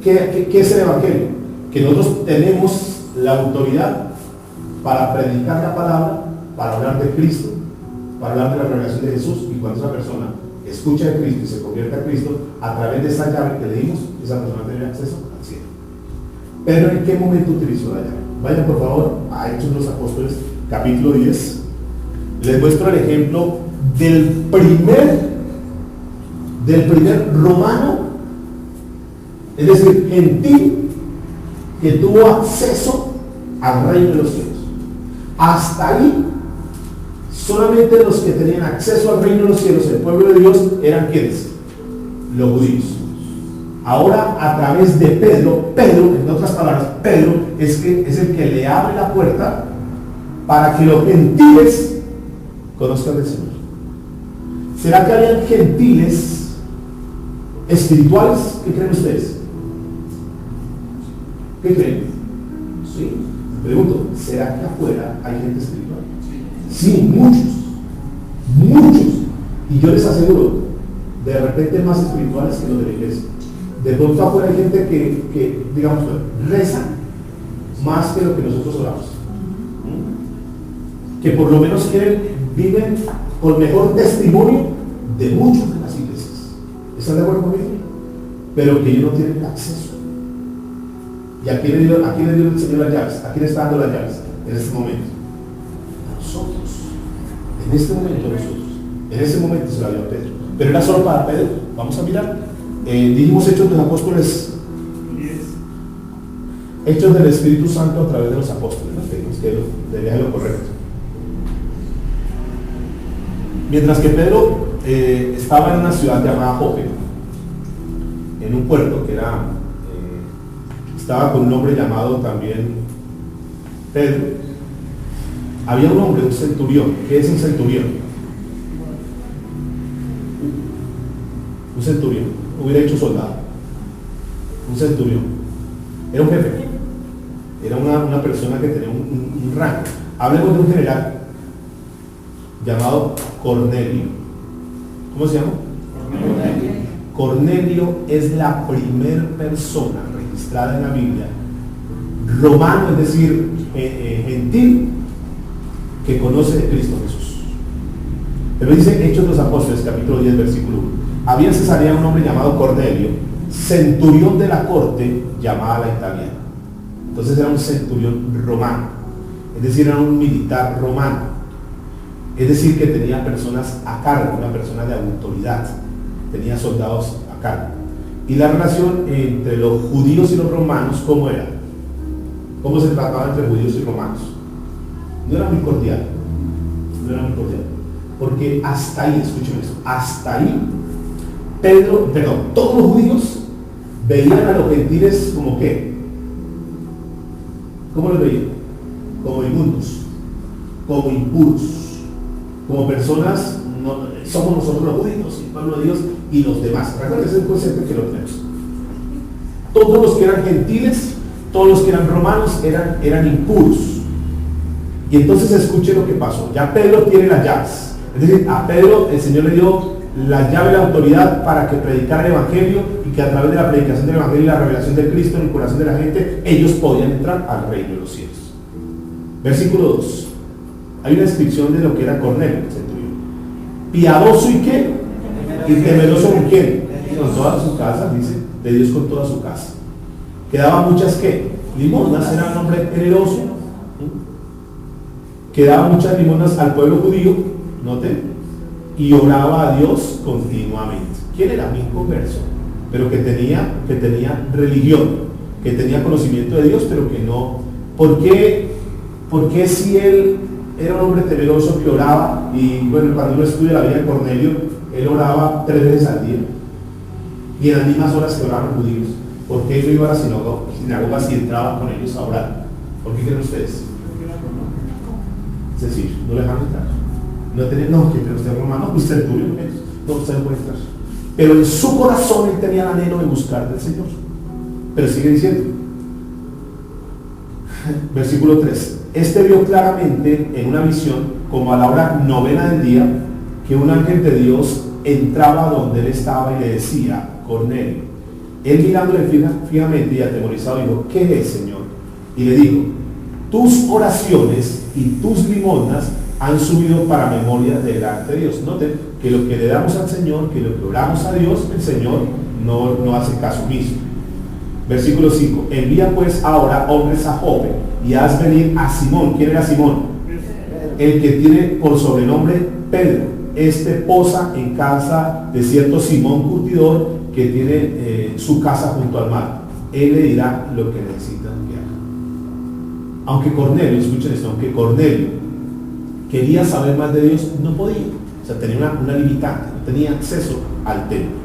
¿Qué es el Evangelio? Que nosotros tenemos la autoridad para predicar la palabra, para hablar de Cristo, para hablar de la revelación de Jesús, y cuando esa persona escucha de Cristo y se convierte a Cristo, a través de esa llave que le dimos, esa persona tiene acceso al cielo. Pero ¿en qué momento utilizó la llave? Vayan por favor a Hechos de los Apóstoles, capítulo 10. Les muestro el ejemplo del primer romano, es decir, gentil, que tuvo acceso al reino de los cielos. Hasta ahí, solamente los que tenían acceso al reino de los cielos, el pueblo de Dios, eran ¿quiénes? Los judíos. Ahora, a través de Pedro, en otras palabras, Pedro es el que le abre la puerta para que los gentiles conozcan al Señor. ¿Será que habían gentiles espirituales? ¿Qué creen ustedes? ¿Qué creen? Sí. Pregunto, ¿será que afuera hay gente espiritual? Sí, muchos. Y yo les aseguro, de repente más espirituales que los de la iglesia. De pronto afuera hay gente que digamos, reza más que lo que nosotros oramos. Que por lo menos viven con mejor testimonio de muchos de las iglesias. ¿Están de acuerdo conmigo? Pero que ellos no tienen acceso. ¿Y a quién le dio el Señor las llaves? ¿A quién está dando las llaves en este momento? A nosotros. En este momento nosotros. En ese momento se la dio a Pedro. Pero era solo para Pedro. Vamos a mirar. Dijimos Hechos de los Apóstoles. Hechos del Espíritu Santo a través de los apóstoles. ¿No? Tenemos que debería lo correcto. Mientras que Pedro estaba en una ciudad llamada Jope, en un puerto que estaba con un hombre llamado también Pedro, había un hombre, un centurión. ¿Qué es un centurión? Un centurión, hubiera dicho soldado. Un centurión era un jefe, era una persona que tenía un rango. Hablemos de un general llamado Cornelio. ¿Cómo se llama? Cornelio es la primera persona registrada en la Biblia, romano, es decir, gentil, que conoce de Cristo Jesús. Pero dice Hechos de los Apóstoles, capítulo 10, versículo 1. Había en Cesarea un hombre llamado Cornelio, centurión de la corte llamada la italiana. Entonces era un centurión romano, es decir, era un militar romano. Es decir, que tenía personas a cargo, una persona de autoridad, tenía soldados a cargo. Y la relación entre los judíos y los romanos, ¿cómo era? ¿Cómo se trataba entre judíos y romanos? No era muy cordial, porque hasta ahí, escuchen eso, hasta ahí, todos los judíos veían a los gentiles como ¿qué? ¿Cómo los veían? Como inmundos, como impuros, como personas, somos nosotros los judíos, el pueblo de Dios y los demás. Recuerden, ese es el concepto que lo tenemos. Todos los que eran gentiles, todos los que eran romanos eran impuros. Y entonces escuche lo que pasó. Ya Pedro tiene las llaves. Es decir, a Pedro el Señor le dio la llave de la autoridad para que predicara el Evangelio, y que a través de la predicación del Evangelio y la revelación de Cristo en el corazón de la gente, ellos podían entrar al reino de los cielos. Versículo 2. Hay una descripción de lo que era Cornelio, el centurión. Piadoso y qué? Y temeroso con quién? Con toda su casa, dice, de Dios con toda su casa. Quedaban muchas ¿qué? Limosnas, era un hombre generoso. Quedaban muchas limosnas al pueblo judío, noten, y oraba a Dios continuamente. ¿Quién era? Un inconverso, pero que tenía religión, que tenía conocimiento de Dios, pero que no. ¿Por qué si él era un hombre temeroso que oraba? Y bueno, cuando uno estudia la vida de Cornelio, él oraba 3 veces al día, y en las mismas horas que oraban los judíos. ¿Por qué él no iba a la sinagoga si entraba con ellos a orar? ¿Por qué creen ustedes? Es decir, no le dejaron entrar. Que usted romano, usted es tuyo, no, usted no puede entrar. Pero en su corazón él tenía el anhelo de buscar del Señor. Pero sigue diciendo, versículo 3. Este vio claramente en una visión, como a la hora 9 del día, que un ángel de Dios entraba donde él estaba y le decía: Cornelio. Él mirándole fijamente y atemorizado dijo, ¿qué es, Señor? Y le dijo, tus oraciones y tus limosnas han subido para memoria delante de Dios. Noten que lo que le damos al Señor, que lo que oramos a Dios, el Señor no hace caso mismo. Versículo 5, envía pues ahora hombres a Jope y haz venir a Simón. ¿Quién era Simón? El que tiene por sobrenombre Pedro. Este posa en casa de cierto Simón curtidor que tiene su casa junto al mar. Él le dirá lo que necesita que haga. Aunque Cornelio, escuchen esto, aunque Cornelio quería saber más de Dios, no podía. O sea, tenía una limitante, no tenía acceso al templo.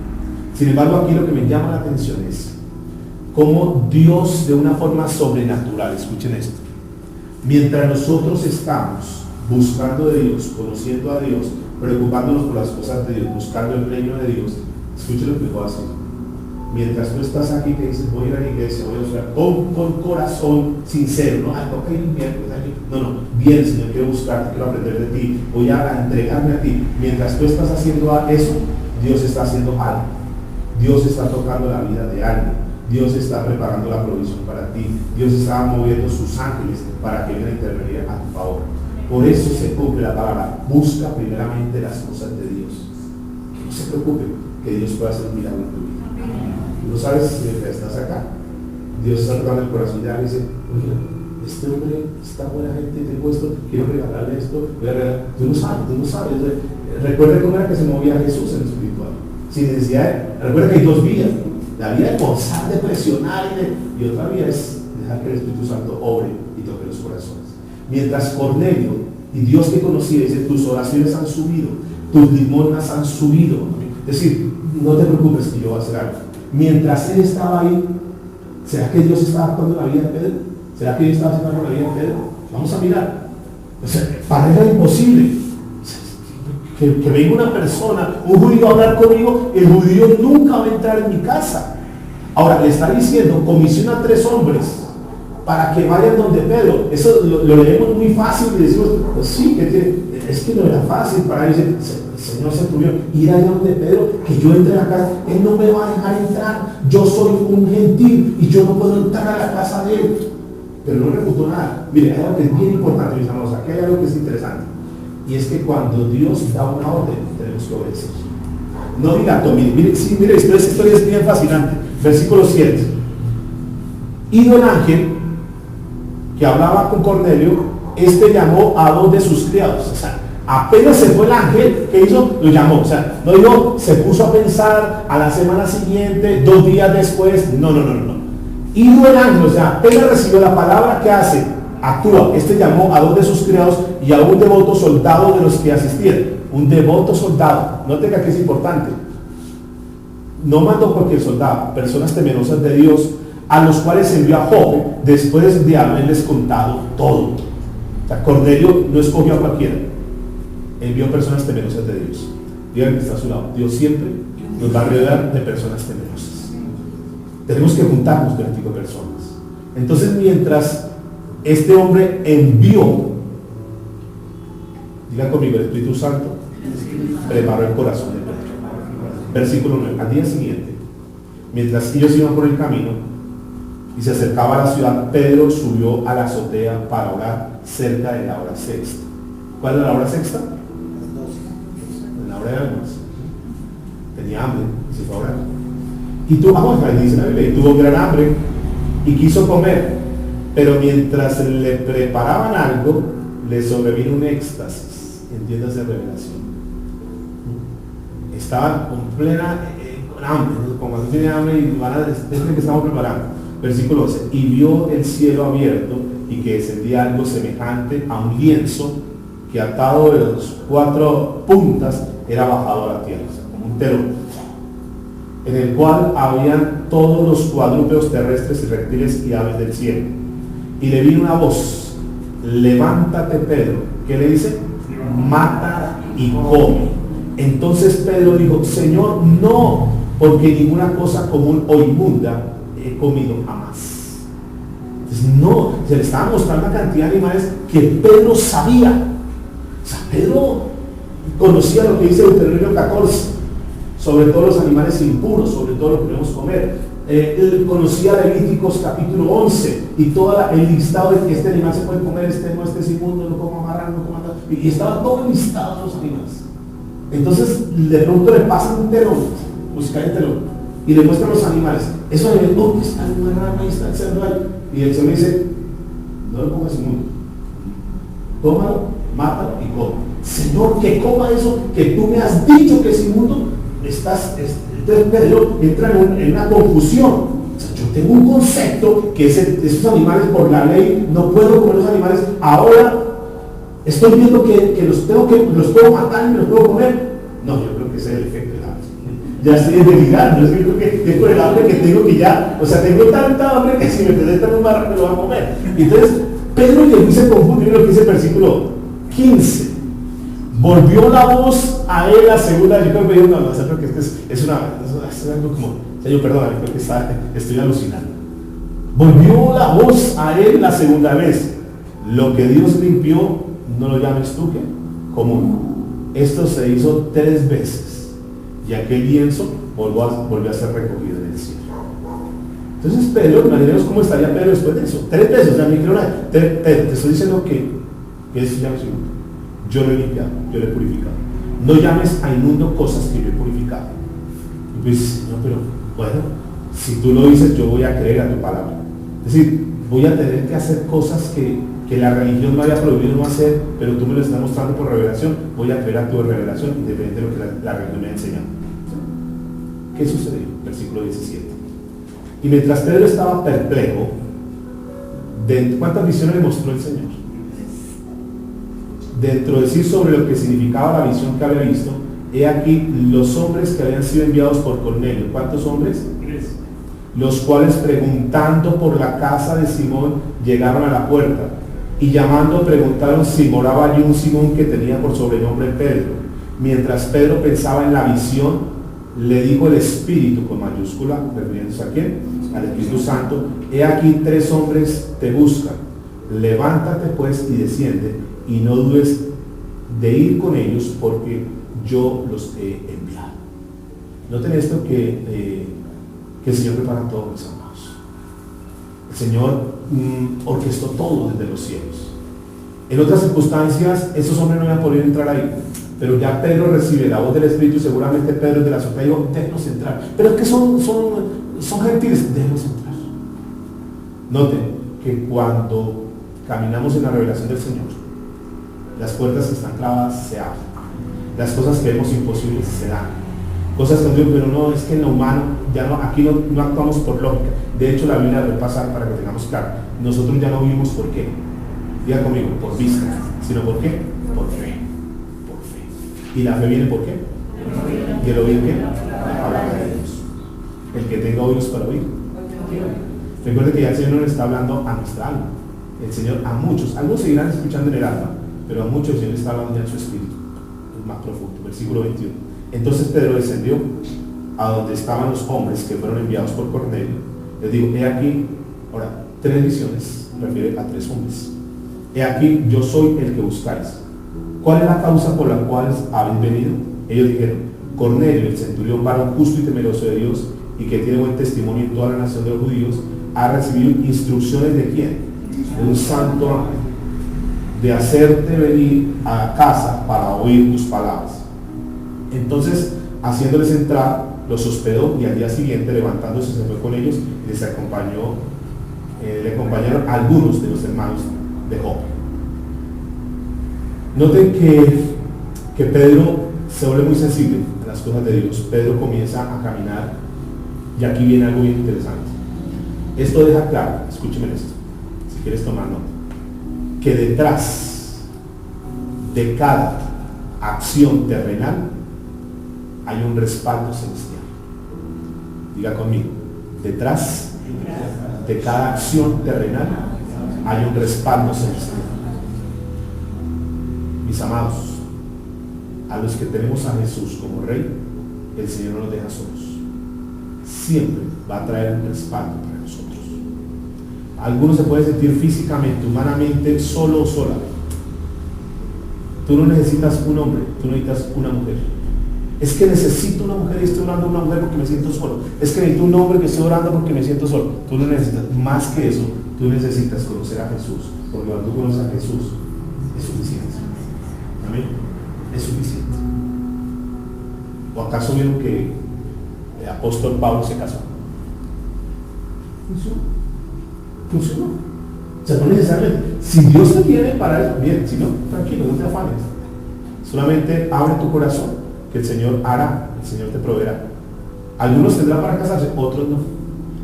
Sin embargo, aquí lo que me llama la atención es cómo Dios, de una forma sobrenatural, escuchen esto, mientras nosotros estamos buscando de Dios, conociendo a Dios, preocupándonos por las cosas de Dios, buscando el reino de Dios, escuchen lo que puedo hacer. Mientras tú estás aquí que dices, voy a ir a la iglesia, voy a orar con corazón sincero, no, toca ir un miércoles aquí. No, bien, Señor, quiero buscarte, quiero aprender de ti, voy a entregarme a ti. Mientras tú estás haciendo eso, Dios está haciendo algo. Dios está tocando la vida de alguien. Dios está preparando la provisión para ti. Dios está moviendo sus ángeles para que vengan a intervenir a tu favor. Por eso se cumple la palabra, busca primeramente las cosas de Dios. Que no se preocupe, que Dios pueda hacer un milagro en tu vida. Tú no sabes si estás acá, Dios está tocando el corazón de alguien y dice, oye, este hombre, esta buena gente, tengo esto, quiero regalarle esto, voy a regalar. Tú no sabes. Recuerda cómo era que se movía Jesús en el espiritual. Sin necesidad de, recuerda que hay dos vías, la vía de forzar, de presionar y otra vía es dejar que el Espíritu Santo obre y toque los corazones. Mientras Cornelio y Dios que conocía dice, tus oraciones han subido, tus limosnas han subido. Es decir, no te preocupes que yo voy a hacer algo. Mientras él estaba ahí, ¿será que Dios estaba actuando en la vida de Pedro? ¿Será que Dios estaba haciendo algo en la vida de Pedro? Vamos a mirar. O sea, para él era imposible que venga una persona, un judío a hablar conmigo. El judío nunca va a entrar en mi casa. Ahora le está diciendo, comisiona a 3 hombres para que vayan donde Pedro. Eso lo leemos muy fácil y decimos, pues sí, es que no era fácil para él. El Señor se atrevió ir allá donde Pedro, que yo entre a la casa, él no me va a dejar entrar, yo soy un gentil y yo no puedo entrar a la casa de él. Pero no refutó nada. Mire, hay algo que es bien importante, mis hermanos, aquí hay algo que es interesante, y es que cuando Dios da una orden, tenemos que obedecer. No dilato, mire, esta historia es bien fascinante. Versículo 7. Ido el ángel que hablaba con Cornelio, este llamó a 2 de sus criados. O sea, apenas se fue el ángel, ¿qué hizo? Lo llamó. O sea, no dijo, se puso a pensar a la semana siguiente, 2 días después. No. Ido el ángel, o sea, apenas recibió la palabra, ¿qué hace? Actúa. Este llamó a 2 de sus criados y a un devoto soldado de los que asistieron. Un devoto soldado. Noten que aquí es importante. No mandó cualquier soldado, personas temerosas de Dios, a los cuales envió a Jope después de haberles contado todo. O sea, Cornelio no escogió a cualquiera, envió personas temerosas de Dios. Díganme que está a su lado. Dios siempre nos va a rodear de personas temerosas. Tenemos que juntarnos con este tipo de personas. Entonces, mientras este hombre envió, diga conmigo, el Espíritu Santo preparó el corazón de Pedro. Versículo 9. Al día siguiente, mientras ellos iban por el camino y se acercaba a la ciudad, Pedro subió a la azotea para orar cerca de la hora sexta. ¿Cuál era la hora sexta? La hora de almuerzo. Tenía hambre y se fue a orar. Y tuvo gran hambre y quiso comer, pero mientras le preparaban algo, le sobrevino un éxtasis, entiéndase, revelación. Estaban con plena con hambre, como cuando tiene hambre y van a decir que estamos preparando. Versículo 12. Y vio el cielo abierto y que descendía algo semejante a un lienzo que atado de las 4 puntas era bajado a la tierra, o sea, como un telón, en el cual habían todos los cuadrúpedos terrestres y reptiles y aves del cielo. Y le vino una voz: levántate, Pedro. ¿Qué le dice? Mata y come. Entonces Pedro dijo: Señor, no, porque ninguna cosa común o inmunda he comido jamás. Entonces, no, se le estaba mostrando una cantidad de animales que Pedro sabía. O sea, Pedro conocía lo que dice Deuteronomio 14, sobre todos los animales impuros, sobre todo lo que podemos comer. conocía Levíticos capítulo 11 y todo el listado de que este animal se puede comer, este no, este es inmundo, no como amarrar, no como andar, y estaba todo listado de los animales. Entonces de pronto le pasan un telón, buscar el telón, y le muestran los animales. Esos animales, ¿dónde está el marrano? Ahí está el cerdo ahí. Y el Señor me dice, no lo comas inmundo, tómalo, mátalo y come. Señor, que coma eso que tú me has dicho que es inmundo. Entonces Pedro entra en una confusión. O sea, yo tengo un concepto que esos animales por la ley no puedo comer los animales. Ahora estoy viendo que los puedo matar y me los puedo comer. No, yo creo que ese es el efecto del hambre. Ya estoy delirando. Yo creo que es por el hambre que tengo que ya, o sea, tengo tanta hambre que si me presenta un marrano me lo va a comer. Entonces Pedro y el se confunde. Miren lo que dice el versículo 15. Volvió la voz a él la segunda. Yo creo que creo que es algo como, Señor, perdóname, creo que estoy alucinando. Volvió la voz a él la segunda vez. Lo que Dios limpió, no lo llames tú, ¿qué? Común. Esto se hizo 3 veces y aquel lienzo volvió a ser recogido en el cielo. Entonces Pedro, imaginemos cómo estaría Pedro después de eso. 3 veces, o sea, Pedro, te estoy diciendo que eso ya es inmundo. Yo lo he limpiado, yo lo he purificado. No llames a inmundo cosas que yo he purificado. Y pues, Señor, pero bueno, si tú lo dices, yo voy a creer a tu palabra. Es decir, voy a tener que hacer cosas que la religión me había prohibido no hacer, pero tú me lo estás mostrando por revelación. Voy a creer a tu revelación, independientemente de lo que la religión me ha enseñado. ¿Qué sucedió? Versículo 17. Y mientras Pedro estaba perplejo, ¿cuántas visiones le mostró el Señor? Dentro de decir sobre lo que significaba la visión que había visto, he aquí los hombres que habían sido enviados por Cornelio. ¿Cuántos hombres? 3. Los cuales preguntando por la casa de Simón llegaron a la puerta y llamando preguntaron si moraba allí un Simón que tenía por sobrenombre Pedro. Mientras Pedro pensaba en la visión, le dijo el Espíritu con mayúscula, refiriéndose a quién, al Espíritu Santo, he aquí 3 hombres te buscan, levántate pues y desciende y no dudes de ir con ellos porque yo los he enviado. Noten esto que el Señor prepara todo, mis amados. El Señor orquestó todo desde los cielos. En otras circunstancias esos hombres no habían podido entrar ahí, pero ya Pedro recibe la voz del Espíritu. Seguramente Pedro es de la azotea y dijo, déjenos entrar. Pero es que son gentiles, déjenos entrar. Noten que cuando caminamos en la revelación del Señor, las puertas que están clavadas se abren. Las cosas que vemos imposibles se dan. Cosas que digo, pero no, es que en lo humano, ya no, aquí no actuamos por lógica. De hecho, la Biblia debe pasar para que tengamos claro. Nosotros ya no vivimos por qué. Diga conmigo, por vista, sino por qué, por fe. Por fe. ¿Y la fe viene por qué? ¿Y el oír qué? La palabra de Dios. El que tenga oídos para oír. Recuerde que ya el Señor no le está hablando a nuestra alma. El Señor a muchos, algunos seguirán escuchando en el alma, pero a muchos el Señor está hablando ya en su espíritu, es más profundo. Versículo 21. Entonces Pedro descendió a donde estaban los hombres que fueron enviados por Cornelio. Les digo, he aquí, ahora, 3 visiones, refiere a 3 hombres. He aquí, yo soy el que buscáis. ¿Cuál es la causa por la cual habéis venido? Ellos dijeron, Cornelio, el centurión varón justo y temeroso de Dios, y que tiene buen testimonio en toda la nación de los judíos, ha recibido instrucciones de quién? De un santo ángel, de hacerte venir a casa para oír tus palabras. Entonces, haciéndoles entrar, los hospedó y al día siguiente, levantándose, se fue con ellos y les acompañó, le acompañaron algunos de los hermanos de Job. Noten que Pedro se vuelve muy sensible a las cosas de Dios. Pedro comienza a caminar y aquí viene algo bien interesante. Esto deja claro, escúcheme esto, si quieres tomar nota, que detrás de cada acción terrenal hay un respaldo celestial. Diga conmigo, detrás de cada acción terrenal hay un respaldo celestial. Mis amados, a los que tenemos a Jesús como Rey, el Señor no nos deja solos. Siempre va a traer un respaldo para nosotros. Algunos se pueden sentir físicamente, humanamente, solo o sola. Tú no necesitas un hombre, tú necesitas una mujer. Es que necesito una mujer y estoy orando a una mujer porque me siento solo. Es que necesito un hombre que estoy orando porque me siento solo. Tú no necesitas más que eso. Tú necesitas conocer a Jesús. Porque cuando tú conoces a Jesús, es suficiente. Amén. Es suficiente. ¿O acaso vieron que el apóstol Pablo se casó? Funcionó. O sea, no necesariamente. Si Dios te quiere para eso, bien. Si no, tranquilo, no te afanes. Solamente abre tu corazón, que el Señor hará, el Señor te proveerá. Algunos tendrán para casarse, otros no.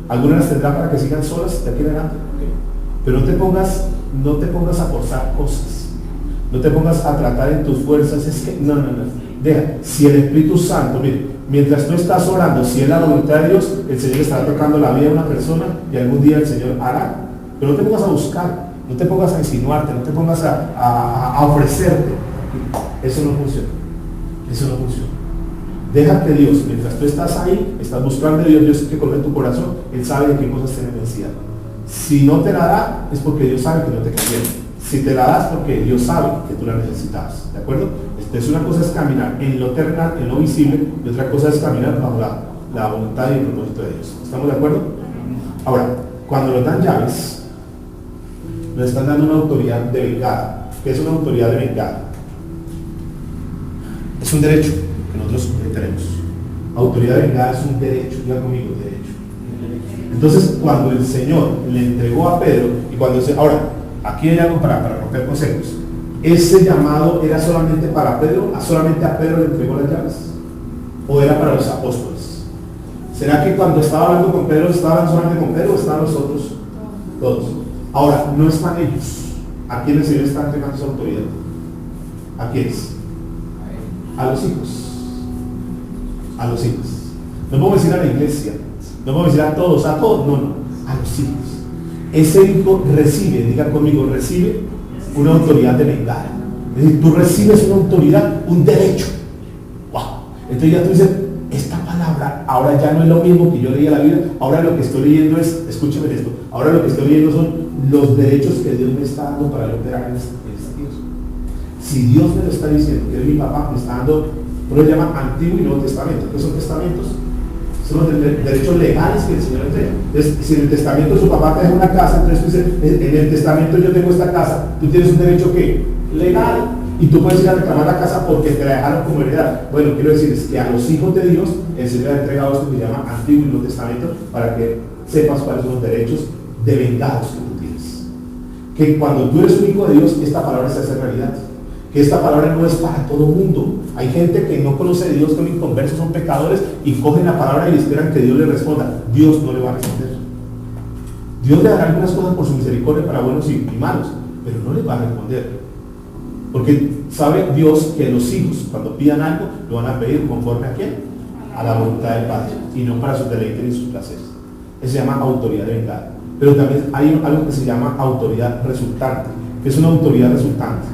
Algunas las tendrán para que sigan solas de aquí en adelante. Okay. Pero no te pongas a forzar cosas. No te pongas a tratar en tus fuerzas. Es que, no. Deja, si el Espíritu Santo, mire, mientras tú estás orando, si es la voluntad de Dios, el Señor estará tocando la vida de una persona y algún día el Señor hará. Pero no te pongas a buscar, no te pongas a insinuarte, no te pongas a ofrecerte. Eso no funciona. Eso no funciona. Deja que Dios, mientras tú estás ahí, estás buscando a Dios, Dios que conoce tu corazón, Él sabe de qué cosas tienes necesidad. Si no te la da, es porque Dios sabe que no te conviene. Si te la das, porque Dios sabe que tú la necesitas. ¿De acuerdo? Entonces una cosa es caminar en lo terrenal, en lo visible, y otra cosa es caminar bajo la voluntad y el propósito de Dios. ¿Estamos de acuerdo? Ahora, cuando nos dan llaves, nos están dando una autoridad devengada. ¿Qué es una autoridad devengada? Es un derecho que nosotros tenemos. Autoridad devengada es un derecho. Diga conmigo, derecho. Entonces, cuando el Señor le entregó a Pedro, y cuando ahora, aquí hay algo para romper conceptos. ¿Ese llamado era solamente para Pedro? ¿Solamente a Pedro le entregó las llaves? ¿O era para los apóstoles? ¿Será que cuando estaba hablando con Pedro, estaban solamente con Pedro o estaban los otros? Todos. Ahora, no están ellos. ¿A quién el Señor está entregando esa autoridad? ¿A quiénes? A los hijos. A los hijos. No podemos decir a la iglesia. No podemos decir a todos, no. A los hijos. Ese hijo recibe, diga conmigo, recibe una autoridad devengada. Es decir, tú recibes una autoridad, un derecho. Wow. Entonces ya tú dices, esta palabra ahora ya no es lo mismo que yo leía la Biblia. Ahora lo que estoy leyendo es, escúcheme esto, ahora lo que estoy leyendo son los derechos que Dios me está dando para operar en esta tierra. Si Dios me lo está diciendo, que es mi papá, me está dando, lo llaman Antiguo y Nuevo Testamento. ¿Qué son testamentos? Son los derechos legales que el Señor entrega. Entonces, si en el testamento su papá te deja una casa, entonces tú dices, en el testamento yo tengo esta casa, tú tienes un derecho ¿qué? Legal. Y tú puedes ir a reclamar la casa porque te la dejaron como heredad. Bueno, quiero decir es que a los hijos de Dios el Señor ha entregado esto que se llama Antiguo y Nuevo Testamento para que sepas cuáles son los derechos devengados que tú tienes. Que cuando tú eres un hijo de Dios, esta palabra se hace realidad. Que esta palabra no es para todo el mundo. Hay gente que no conoce a Dios, son inconversos, son pecadores y cogen la palabra y esperan que Dios le responda. Dios no le va a responder. Dios le dará algunas cosas por su misericordia para buenos y malos, pero no le va a responder. Porque sabe Dios que los hijos, cuando pidan algo, lo van a pedir conforme a quién? A la voluntad del Padre, y no para sus deleites ni sus placeres. Eso se llama autoridad devengada. Pero también hay algo que se llama autoridad resultante. ¿Qué es una autoridad resultante?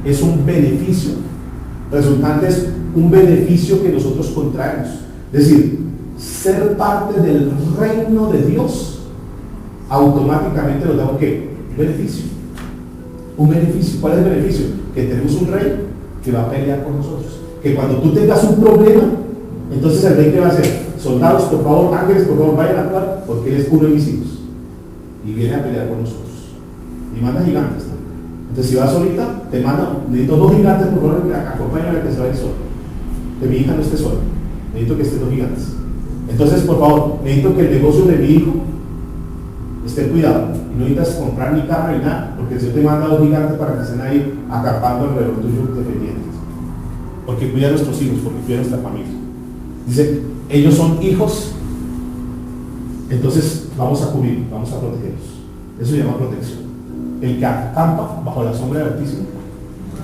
Es un beneficio. Resultante es un beneficio que nosotros contraemos. Es decir, ser parte del reino de Dios automáticamente nos da un ¿qué? Beneficio. Un beneficio. ¿Cuál es el beneficio? Que tenemos un rey que va a pelear con nosotros. Que cuando tú tengas un problema, entonces el rey ¿qué va a hacer? Soldados, por favor, ángeles, por favor, vayan a actuar, porque él es uno de mis hijos. Y viene a pelear con nosotros. Y manda gigantes también. Entonces si vas solita, te manda, necesito 2 gigantes, por favor, acompáñame a que se vaya solo. Que mi hija no esté sola. Necesito que estén 2 gigantes. Entonces, por favor, necesito que el negocio de mi hijo esté cuidado. Y no necesitas comprar ni carro ni nada, porque el Señor te manda 2 gigantes para que estén ahí acampando alrededor tuyo defendientes. Porque cuida a nuestros hijos, porque cuida a nuestra familia. Dice, ellos son hijos, entonces vamos a cubrir, vamos a protegerlos. Eso se llama protección. El que acampa bajo la sombra del Altísimo,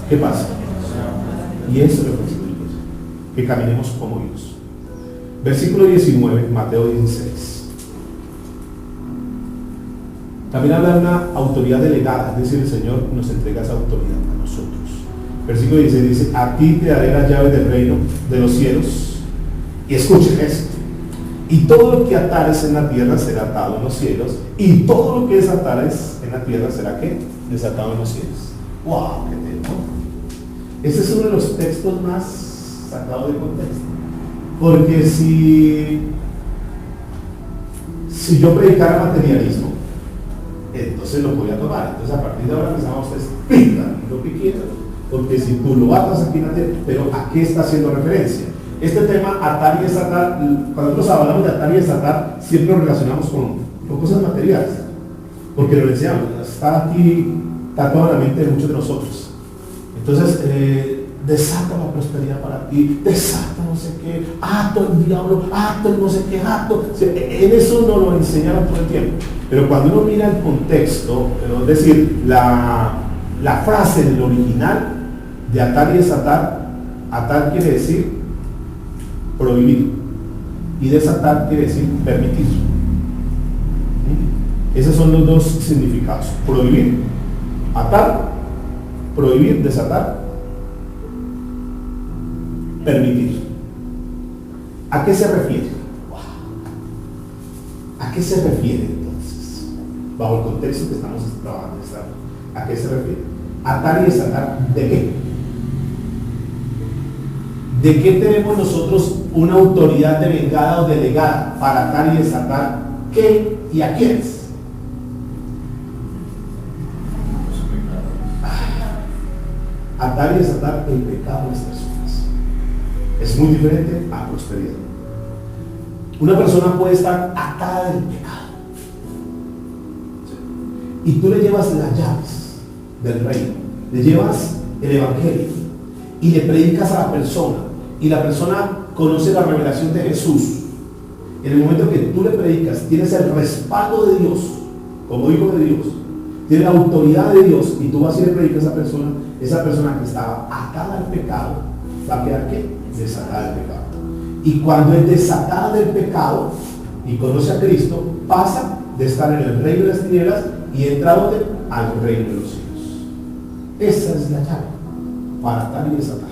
¿qué pasa? Y eso es lo que significa, que caminemos como hijos. Versículo 19, Mateo 16. También habla de una autoridad delegada, es decir, el Señor nos entrega esa autoridad a nosotros. Versículo 16 dice, a ti te daré las llaves del reino de los cielos. Y escuchen esto. Y todo lo que atares en la tierra será atado en los cielos, y todo lo que desatares en la tierra será ¿qué? Desatado en los cielos. ¡Wow! ¡Qué tema! Ese es uno de los textos más sacado de contexto. Porque si yo predicara materialismo, entonces lo podía tomar. Entonces a partir de ahora empezamos a pintar lo que quieran, porque si tú lo atas aquí en la tierra, pero ¿a qué está haciendo referencia? Este tema atar y desatar, cuando nosotros hablamos de atar y desatar, siempre lo relacionamos con cosas materiales, porque lo deseamos, está aquí tatuado en la mente de muchos de nosotros. Entonces, desata la prosperidad para ti, desata no sé qué, ato el diablo, ato el no sé qué, ato. O sea, en eso nos lo enseñaron todo el tiempo. Pero cuando uno mira el contexto, es decir, la frase del original de atar y desatar, atar quiere decir prohibir y desatar quiere decir permitir. Esos son los dos significados: prohibir, atar, prohibir, desatar, permitir. ¿A qué se refiere? ¿A qué se refiere entonces? Bajo el contexto que estamos trabajando, ¿a qué se refiere? Atar y desatar, ¿de qué? ¿De qué tenemos nosotros una autoridad delegada o delegada para atar y desatar qué y a quiénes? Atar y desatar el pecado de las personas. Es muy diferente a prosperidad. Una persona puede estar atada del pecado, ¿sí? Y tú le llevas las llaves del reino, le llevas el evangelio y le predicas a la persona, y la persona conoce la revelación de Jesús. En el momento que tú le predicas, tienes el respaldo de Dios como hijo de Dios, tienes la autoridad de Dios, y tú vas y le predicas a esa persona que estaba atada al pecado va a quedar ¿qué? Desatada del pecado. Y cuando es desatada del pecado y conoce a Cristo, pasa de estar en el reino de las tinieblas y entra ¿dónde? Al reino de los cielos. Esa es la llave para atar y desatar.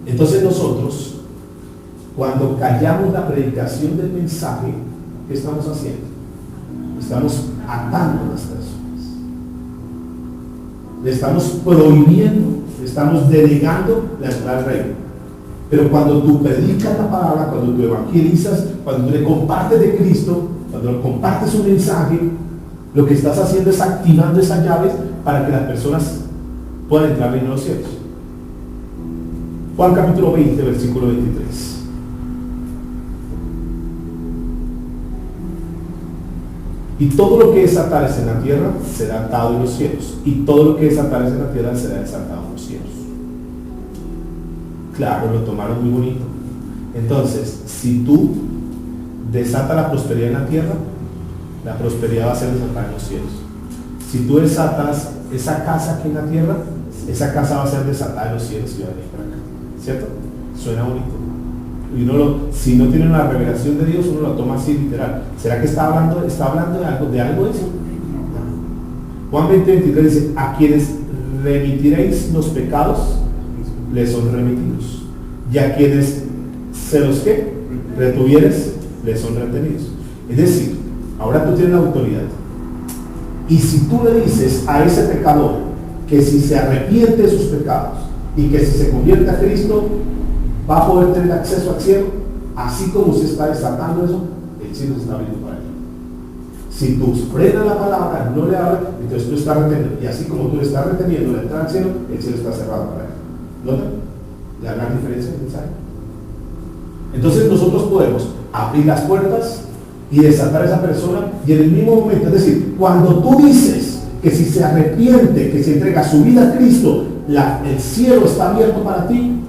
Entonces nosotros, cuando callamos la predicación del mensaje, ¿qué estamos haciendo? Estamos atando a las personas. Le estamos prohibiendo, le estamos delegando la entrada al reino. Pero cuando tú predicas la palabra, cuando tú evangelizas, cuando tú le compartes de Cristo, cuando le compartes un mensaje, lo que estás haciendo es activando esas llaves para que las personas puedan entrar al reino de los cielos. Juan capítulo 20, versículo 23. Y todo lo que desatares en la tierra será atado en los cielos, y todo lo que desatares en la tierra será desatado en los cielos. Claro, lo tomaron muy bonito. Entonces, si tú desatas la prosperidad en la tierra, la prosperidad va a ser desatada en los cielos. Si tú desatas esa casa aquí en la tierra, esa casa va a ser desatada en los cielos y va a venir para acá. ¿Cierto? Suena bonito. Y uno si no tiene una revelación de Dios, uno lo toma así literal. ¿Será que está hablando de algo de eso? No. Juan 20, 23 dice: a quienes remitiréis los pecados, les son remitidos. Y a quienes se los que retuvieres, les son retenidos. Es decir, ahora tú tienes la autoridad. Y si tú le dices a ese pecador que si se arrepiente de sus pecados y que si se convierte a Cristo, va a poder tener acceso al cielo, así como se está desatando eso, el cielo se está abriendo para él. Si tú frenas la palabra, no le hablas, entonces tú estás reteniendo, y así como tú le estás reteniendo la entrada al cielo, el cielo está cerrado para él. ¿Nota la gran diferencia del mensaje? Entonces nosotros podemos abrir las puertas y desatar a esa persona, y en el mismo momento, es decir, cuando tú dices que si se arrepiente, que se entrega su vida a Cristo, el cielo está abierto para ti,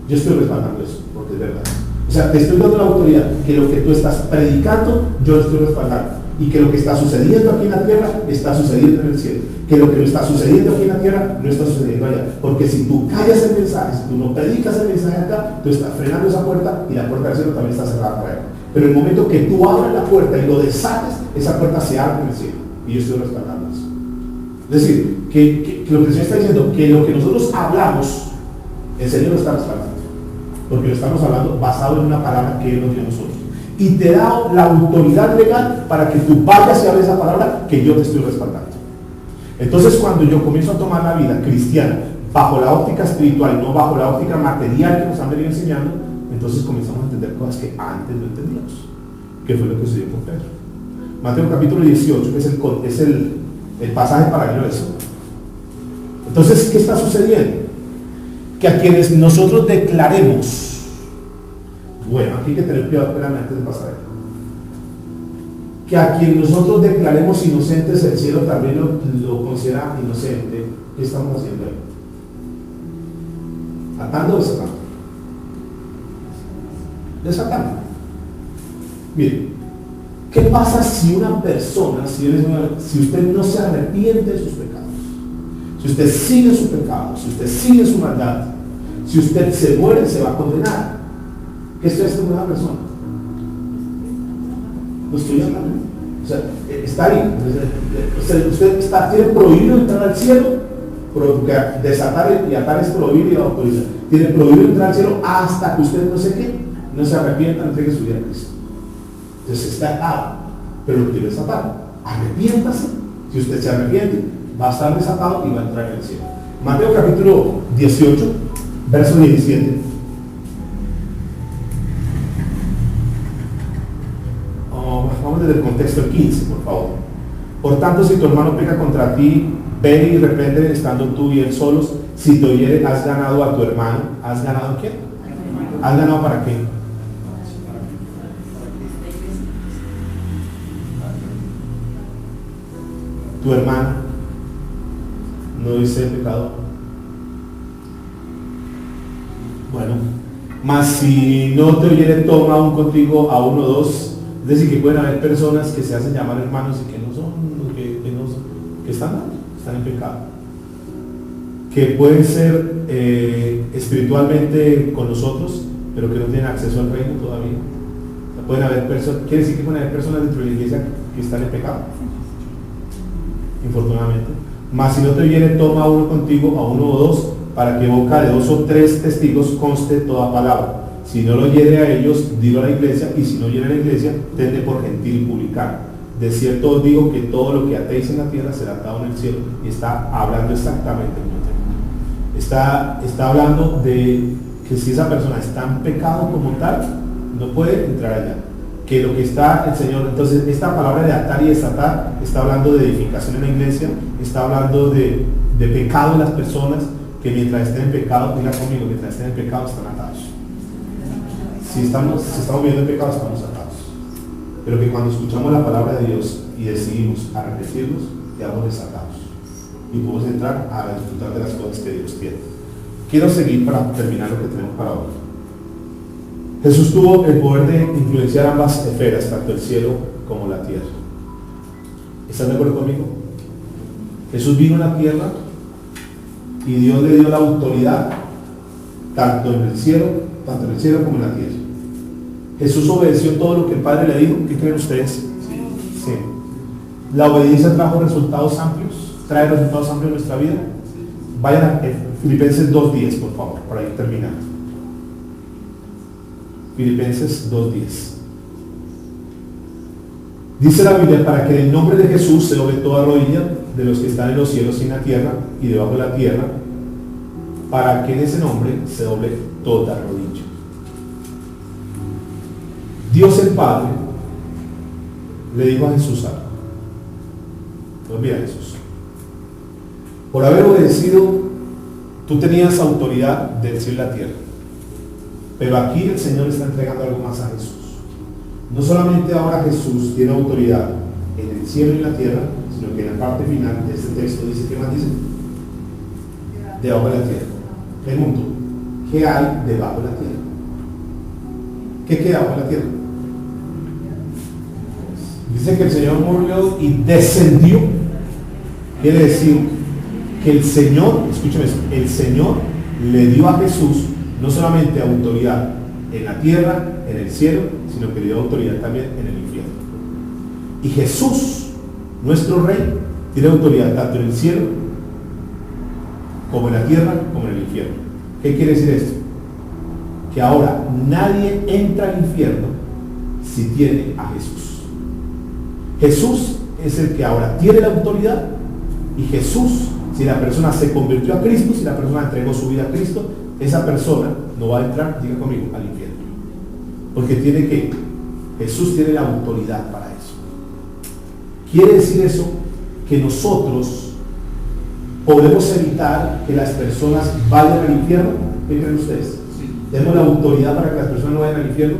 yo estoy respaldando eso, porque es verdad. O sea, te estoy dando la autoridad que lo que tú estás predicando, yo lo estoy respaldando, y que lo que está sucediendo aquí en la tierra está sucediendo en el cielo, que lo que no está sucediendo aquí en la tierra no está sucediendo allá, porque si tú callas el mensaje, si tú no predicas el mensaje acá, tú estás frenando esa puerta, y la puerta del cielo también está cerrada para él. Pero en el momento que tú abres la puerta y lo desates, esa puerta se abre en el cielo, y yo estoy respaldando eso. Es decir, que lo que el Señor está diciendo, que lo que nosotros hablamos, el Señor lo está respaldando, porque lo estamos hablando basado en una palabra que Él nos dio a nosotros, y te da la autoridad legal para que tú vayas y hables esa palabra que yo te estoy respaldando. Entonces, cuando yo comienzo a tomar la vida cristiana bajo la óptica espiritual y no bajo la óptica material que nos han venido enseñando, entonces comenzamos a entender cosas que antes no entendíamos, que fue lo que sucedió con Pedro. Mateo capítulo 18 es el pasaje paralelo a eso. Entonces, ¿qué está sucediendo? Que a quienes nosotros declaremos, bueno, aquí hay que tener cuidado, espérame antes de pasar ahí, que a quien nosotros declaremos inocentes, el cielo también lo considera inocente. ¿Qué estamos haciendo ahí? ¿Atando o desatando? Desatando. Miren, ¿qué pasa si una persona, si usted no se arrepiente de sus pecados, si usted sigue su pecado, si usted sigue su maldad, si usted se muere, se va a condenar? ¿Qué estoy haciendo con una persona? Lo estoy hablando. O sea, está ahí. Usted tiene prohibido entrar al cielo, porque desatar y atar es prohibir y autorizar. Tiene prohibido entrar al cielo hasta que usted no sé qué, no se arrepienta, no entregue su vida a Cristo. Entonces está atado, pero lo quiere desatar. Arrepiéntase. Si usted se arrepiente, va a estar desatado y va a entrar en el cielo. Mateo capítulo 18, verso 17. Vamos desde el contexto 15, por favor. Por tanto, si tu hermano peca contra ti, ve y reprende estando tú y él solos. Si te oyere, has ganado a tu hermano. ¿Has ganado qué? ¿Has ganado para qué? Tu hermano no dice pecado. Bueno, mas si no te oyere, toma aún contigo a uno o dos. Es decir, que pueden haber personas que se hacen llamar hermanos y que no son, que están mal, están en pecado. Que pueden ser espiritualmente con nosotros, pero que no tienen acceso al reino todavía. O sea, pueden haber personas, quiere decir que pueden haber personas dentro de la iglesia que están en pecado, infortunadamente. Mas si no te viene, toma uno contigo, a uno o dos, para que boca de 2 o 3 testigos conste toda palabra. Si no lo oyere a ellos, dilo a la iglesia, y si no oyere a la iglesia, tenle por gentil y publicano. De cierto os digo que todo lo que atéis en la tierra será atado en el cielo. Y está hablando exactamente el tema. Está hablando de que si esa persona está en pecado como tal, no puede entrar allá. Que lo que está el Señor, entonces esta palabra de atar y desatar está hablando de edificación en la iglesia, está hablando de pecado en las personas, que mientras estén en pecado, diga conmigo, mientras estén en pecado están atados. Si estamos viviendo en pecado, estamos atados. Pero que cuando escuchamos la palabra de Dios y decidimos arrepentirnos, quedamos desatados. Y podemos entrar a disfrutar de las cosas que Dios tiene. Quiero seguir para terminar lo que tenemos para hoy. Jesús tuvo el poder de influenciar ambas esferas, tanto el cielo como la tierra. ¿Están de acuerdo conmigo? Jesús vino a la tierra y Dios le dio la autoridad tanto en el cielo como en la tierra. Jesús obedeció todo lo que el Padre le dijo. ¿Qué creen ustedes? Sí. La obediencia trajo resultados amplios, trae resultados amplios en nuestra vida. Vayan a Filipenses 2:10, por favor, para ir terminando. Filipenses 2:10. Dice la Biblia: para que en el nombre de Jesús se doble toda rodilla de los que están en los cielos y en la tierra y debajo de la tierra, para que en ese nombre se doble toda rodilla. Dios el Padre le dijo a Jesús algo. Pues mira, Jesús, por haber obedecido, tú tenías autoridad del cielo y la tierra, pero aquí el Señor está entregando algo más a Jesús. No solamente ahora Jesús tiene autoridad en el cielo y en la tierra, sino que en la parte final de este texto dice, ¿qué más dice? Debajo de la tierra. Pregunto, ¿qué hay debajo de la tierra? ¿Qué queda debajo de la tierra? Dice que el Señor murió y descendió. Quiere decir que el Señor, escúchame eso, el Señor le dio a Jesús no solamente autoridad en la tierra, en el cielo, sino que le dio autoridad también en el infierno. Y Jesús, nuestro Rey, tiene autoridad tanto en el cielo, como en la tierra, como en el infierno. ¿Qué quiere decir esto? Que ahora nadie entra al infierno si tiene a Jesús. Jesús es el que ahora tiene la autoridad, y Jesús Si la persona se convirtió a Cristo, si la persona entregó su vida a Cristo, esa persona no va a entrar, diga conmigo, al infierno. Porque Jesús tiene la autoridad para eso. Quiere decir eso que nosotros podemos evitar que las personas vayan al infierno. ¿Qué creen ustedes? Sí. ¿Tenemos la autoridad para que las personas no vayan al infierno?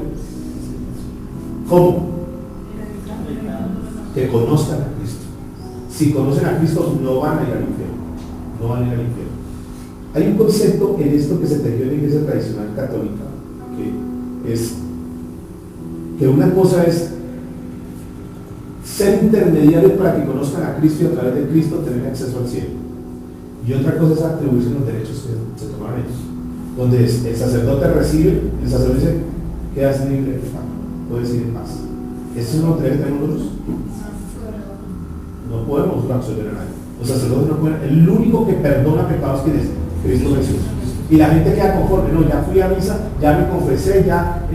¿Cómo? Que conozcan a Cristo. Si conocen a Cristo, no van a ir al infierno. No van a ir al infierno. Hay un concepto en esto que se tejió en la iglesia tradicional católica, que es que una cosa es ser intermediario para que conozcan a Cristo y a través de Cristo tener acceso al cielo. Y otra cosa es atribuirse los derechos que se tomaron ellos. Donde el sacerdote recibe, el sacerdote dice, quedas libre de pecado, puedes ir en paz. ¿Eso es lo que tenemos nosotros? No podemos absolver a nadie. Los sacerdotes no pueden. El único que perdona pecados, ¿quién es? Cristo Jesús. Y la gente queda conforme, no, ya fui a misa, ya me confesé, ya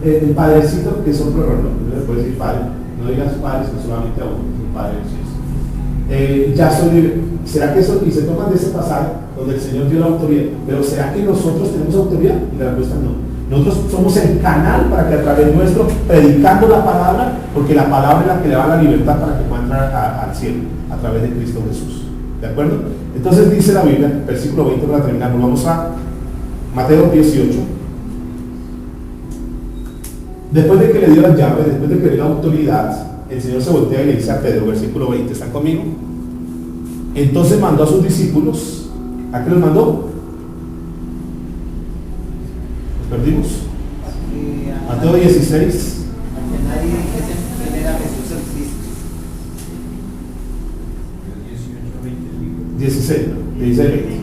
el padrecito, que son prórrogos, no le puede decir padre, no digas padre, sino solamente a uno, el Padre de Dios. Ya soy libre. ¿Será que eso? Y se toman de ese pasaje donde el Señor dio la autoridad, pero ¿será que nosotros tenemos autoridad? Y la respuesta es no. Nosotros somos el canal para que a través nuestro, predicando la palabra, porque la palabra es la que le da la libertad para que pueda entrar al cielo, a través de Cristo Jesús. ¿De acuerdo? Entonces dice la Biblia, versículo 20 para terminar, nos vamos a Mateo 18. Después de que le dio las llaves, después de que le dio la autoridad, el Señor se voltea y le dice a Pedro, versículo 20, ¿están conmigo? Entonces mandó a sus discípulos. ¿A qué los mandó? ¿Los perdimos? Mateo 16. 16, ¿no? 16, 20.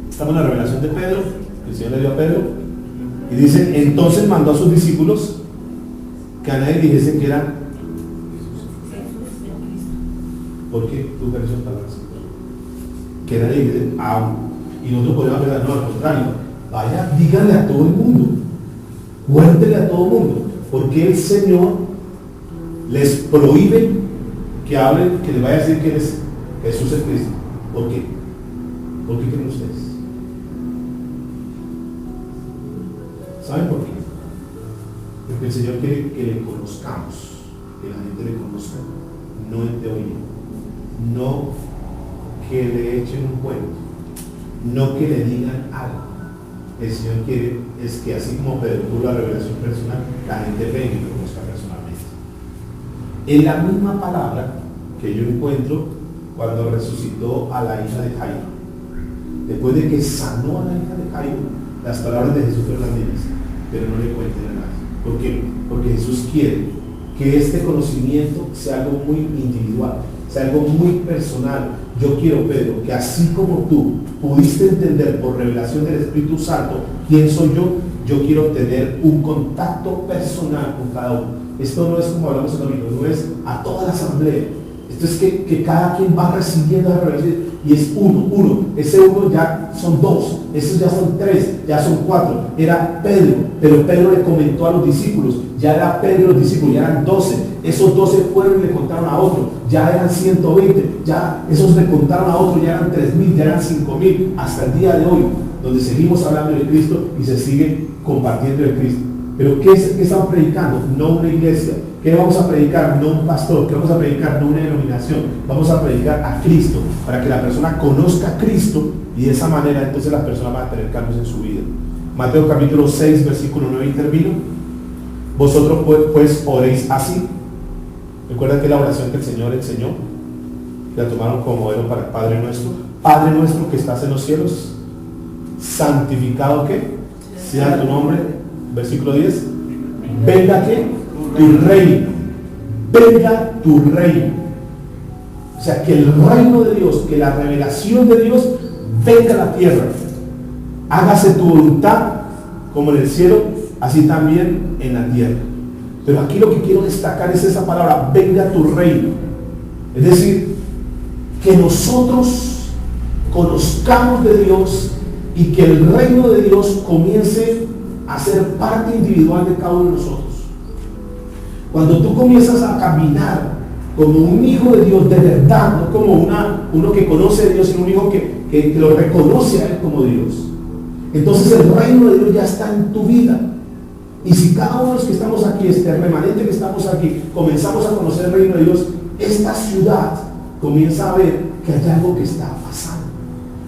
Estamos en la revelación de Pedro, el Señor le dio a Pedro, y dice, entonces mandó a sus discípulos que a nadie dijese que era. ¿Por qué tú crees esas palabras? Que nadie dijese, y nosotros podríamos pensar, no, al contrario, vaya, díganle a todo el mundo, cuéntele a todo el mundo, porque el Señor les prohíbe que hablen, que les vaya a decir que Jesús es Cristo. ¿Por qué? ¿Por qué creen ustedes? ¿Saben por qué? Porque el Señor quiere que le conozcamos, que la gente le conozca, no en teoría, no que le echen un cuento, no que le digan algo. El Señor quiere es que así como Pedro tuvo la revelación personal, la gente venga y lo conozca personalmente. Es la misma palabra que yo encuentro cuando resucitó a la hija de Jairo. Después de que sanó a la hija de Jairo, las palabras de Jesús fueron las mismas, pero no le cuenten a nadie. ¿Por qué? Porque Jesús quiere que este conocimiento sea algo muy individual, sea algo muy personal. Yo quiero, Pedro, que así como tú pudiste entender por revelación del Espíritu Santo quién soy yo quiero tener un contacto personal con cada uno. Esto no es como hablamos en el domingo, no es a toda la asamblea. Esto es que cada quien va recibiendo la revelación y es uno. Ese uno ya son dos, esos ya son tres, ya son cuatro. Era Pedro, pero Pedro le comentó a los discípulos, ya era Pedro y los discípulos, ya eran 12. Esos 12 fueron y le contaron a otro, ya eran 120, ya esos le contaron a otro, ya eran 3,000, ya eran 5,000, hasta el día de hoy, donde seguimos hablando de Cristo y se sigue compartiendo de Cristo. Pero ¿qué estamos predicando? No una iglesia. ¿Qué vamos a predicar? No un pastor. ¿Qué vamos a predicar? No una denominación. Vamos a predicar a Cristo, para que la persona conozca a Cristo y de esa manera entonces la persona va a tener cambios en su vida. Mateo capítulo 6, versículo 9 y termino. Vosotros pues oréis así. Recuerda que la oración que el Señor enseñó, la tomaron como modelo para el Padre nuestro. Padre nuestro que estás en los cielos, santificado que sea tu nombre. Versículo 10. Venga que tu reino. Venga tu reino. O sea, que el reino de Dios, que la revelación de Dios venga a la tierra. Hágase tu voluntad como en el cielo, así también en la tierra. Pero aquí lo que quiero destacar es esa palabra, venga tu reino. Es decir, que nosotros conozcamos de Dios y que el reino de Dios comience a ser parte individual de cada uno de nosotros. Cuando tú comienzas a caminar como un hijo de Dios de verdad, no como uno que conoce a Dios, sino un hijo que lo reconoce a Él como Dios. Entonces el reino de Dios ya está en tu vida. Y si cada uno de los que estamos aquí, este remanente que estamos aquí, comenzamos a conocer el reino de Dios, esta ciudad comienza a ver que hay algo que está pasando.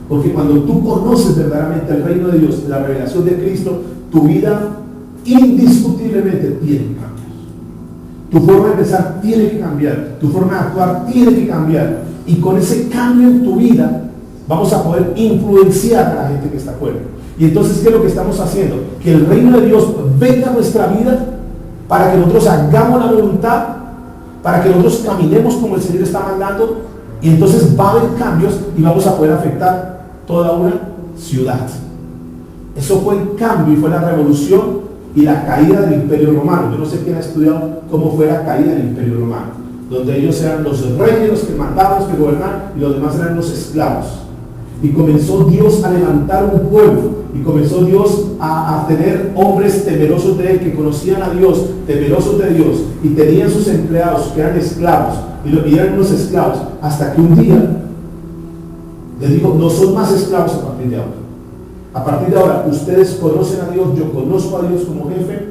Porque cuando tú conoces verdaderamente el reino de Dios, la revelación de Cristo, tu vida indiscutiblemente tiene que cambiar. Tu forma de pensar tiene que cambiar, tu forma de actuar tiene que cambiar. Y con ese cambio en tu vida, vamos a poder influenciar a la gente que está afuera. Y entonces, ¿qué es lo que estamos haciendo? Que el reino de Dios venga a nuestra vida para que nosotros hagamos la voluntad, para que nosotros caminemos como el Señor está mandando, y entonces va a haber cambios y vamos a poder afectar toda una ciudad. Eso fue el cambio y fue la revolución y la caída del Imperio Romano. Yo no sé quién ha estudiado cómo fue la caída del Imperio Romano, donde ellos eran los reyes, los que mandaban, los que gobernaban, y los demás eran los esclavos. Y comenzó Dios a levantar un pueblo, y comenzó Dios a tener hombres temerosos de Él, que conocían a Dios, temerosos de Dios, y tenían sus empleados que eran esclavos, y eran unos esclavos, hasta que un día les dijo: no son más esclavos a partir de ahora. A partir de ahora, ustedes conocen a Dios, yo conozco a Dios como jefe,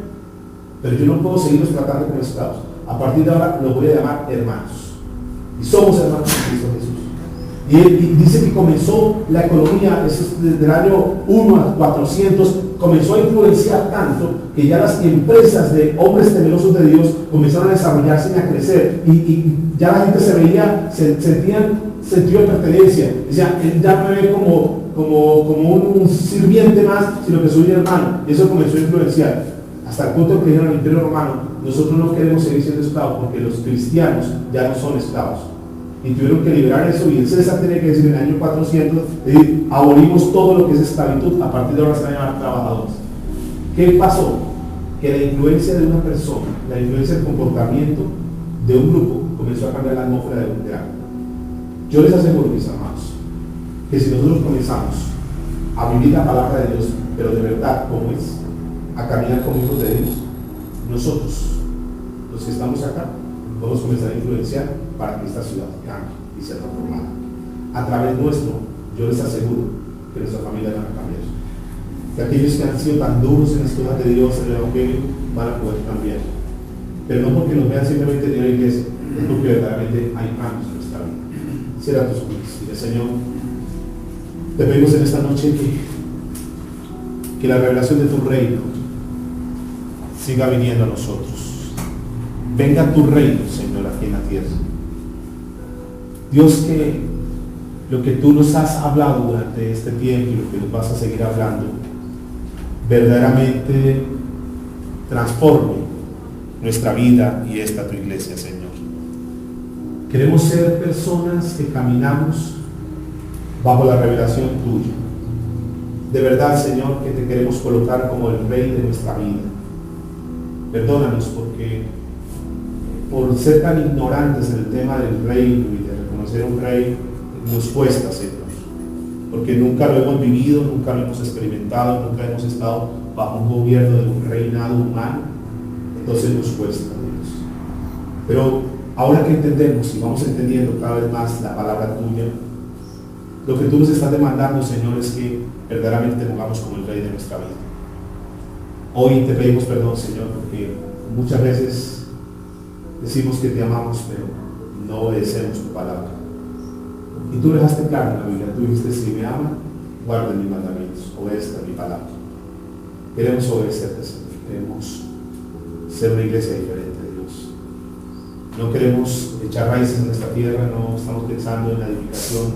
pero yo no puedo seguirlos tratando como esclavos. A partir de ahora los voy a llamar hermanos. Y somos hermanos en Cristo Jesús. Y dice que comenzó la economía, desde el año 1 a 400, comenzó a influenciar tanto que ya las empresas de hombres temerosos de Dios comenzaron a desarrollarse y a crecer. Y ya la gente se veía, sentían sentido de pertenencia. Decía, él ya me ve como un sirviente más, sino que soy un hermano. Y eso comenzó a influenciar. Hasta el punto que dijeron al Imperio Romano: nosotros no queremos seguir siendo esclavos porque los cristianos ya no son esclavos. Y tuvieron que liberar eso, y el César tiene que decir en el año 400, es decir, abolimos todo lo que es esclavitud, a partir de ahora se van a llamar trabajadores. ¿Qué pasó? Que la influencia de una persona, la influencia del comportamiento de un grupo, comenzó a cambiar la atmósfera de un grado. Yo les aseguro, mis amados, que si nosotros comenzamos a vivir la palabra de Dios, pero de verdad como es, a caminar como hijos de Dios, nosotros, los que estamos acá, vamos a comenzar a influenciar para que esta ciudad cambie y sea transformada. A través nuestro, yo les aseguro que nuestra familia van a cambiar. Que aquellos que han sido tan duros en las cosas de Dios, en el Evangelio, van a poder cambiar. Pero no porque nos vean simplemente en la iglesia, es porque verdaderamente hay cambios en nuestra vida. Cierra tus ojos y dile: Señor, te pedimos en esta noche que la revelación de tu reino siga viniendo a nosotros. Venga tu reino, Señor, aquí en la tierra. Dios, que lo que tú nos has hablado durante este tiempo y lo que nos vas a seguir hablando, verdaderamente transforme nuestra vida y esta tu iglesia, Señor. Queremos ser personas que caminamos bajo la revelación tuya. De verdad, Señor, que te queremos colocar como el Rey de nuestra vida. Perdónanos porque por ser tan ignorantes en el tema del reino y de reconocer un rey, nos cuesta, Señor, porque nunca lo hemos vivido, nunca lo hemos experimentado, nunca hemos estado bajo un gobierno de un reinado humano. Entonces nos cuesta, Dios. Pero ahora que entendemos y vamos entendiendo cada vez más la palabra tuya, lo que tú nos estás demandando, Señor, es que verdaderamente te pongamos como el Rey de nuestra vida. Hoy te pedimos perdón, Señor, porque muchas veces decimos que te amamos, pero no obedecemos tu palabra. Y tú dejaste claro en la Biblia, tú dijiste: si me aman, guarden mis mandamientos, obedezcan mi palabra. Queremos obedecerte, Señor. Queremos ser una iglesia diferente, Dios. No queremos echar raíces en nuestra tierra, no estamos pensando en la edificación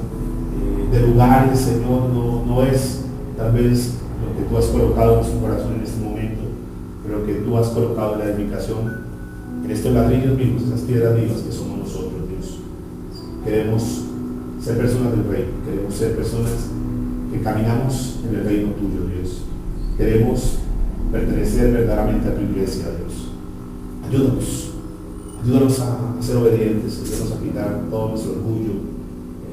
de lugares, Señor. No es tal vez lo que tú has colocado en nuestro corazón en este momento, pero lo que tú has colocado en la edificación, en estos ladrillos vivos, esas piedras vivas que somos nosotros, Dios. Queremos ser personas del reino, queremos ser personas que caminamos en el reino tuyo, Dios. Queremos pertenecer verdaderamente a tu iglesia, Dios. Ayúdanos a ser obedientes, ayúdanos a quitar todo nuestro orgullo,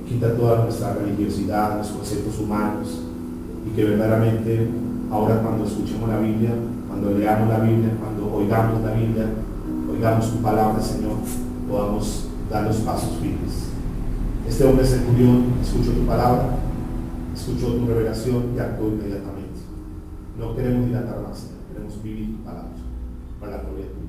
quita toda nuestra religiosidad, nuestros conceptos humanos, y que verdaderamente ahora, cuando escuchemos la Biblia, cuando leamos la Biblia, cuando oigamos la Biblia, oigamos tu palabra, Señor, podamos da los pasos firmes. Este hombre centurión escuchó tu palabra, escuchó tu revelación y actuó inmediatamente. No queremos dilatar más, queremos vivir tu palabra para la gloria de Dios.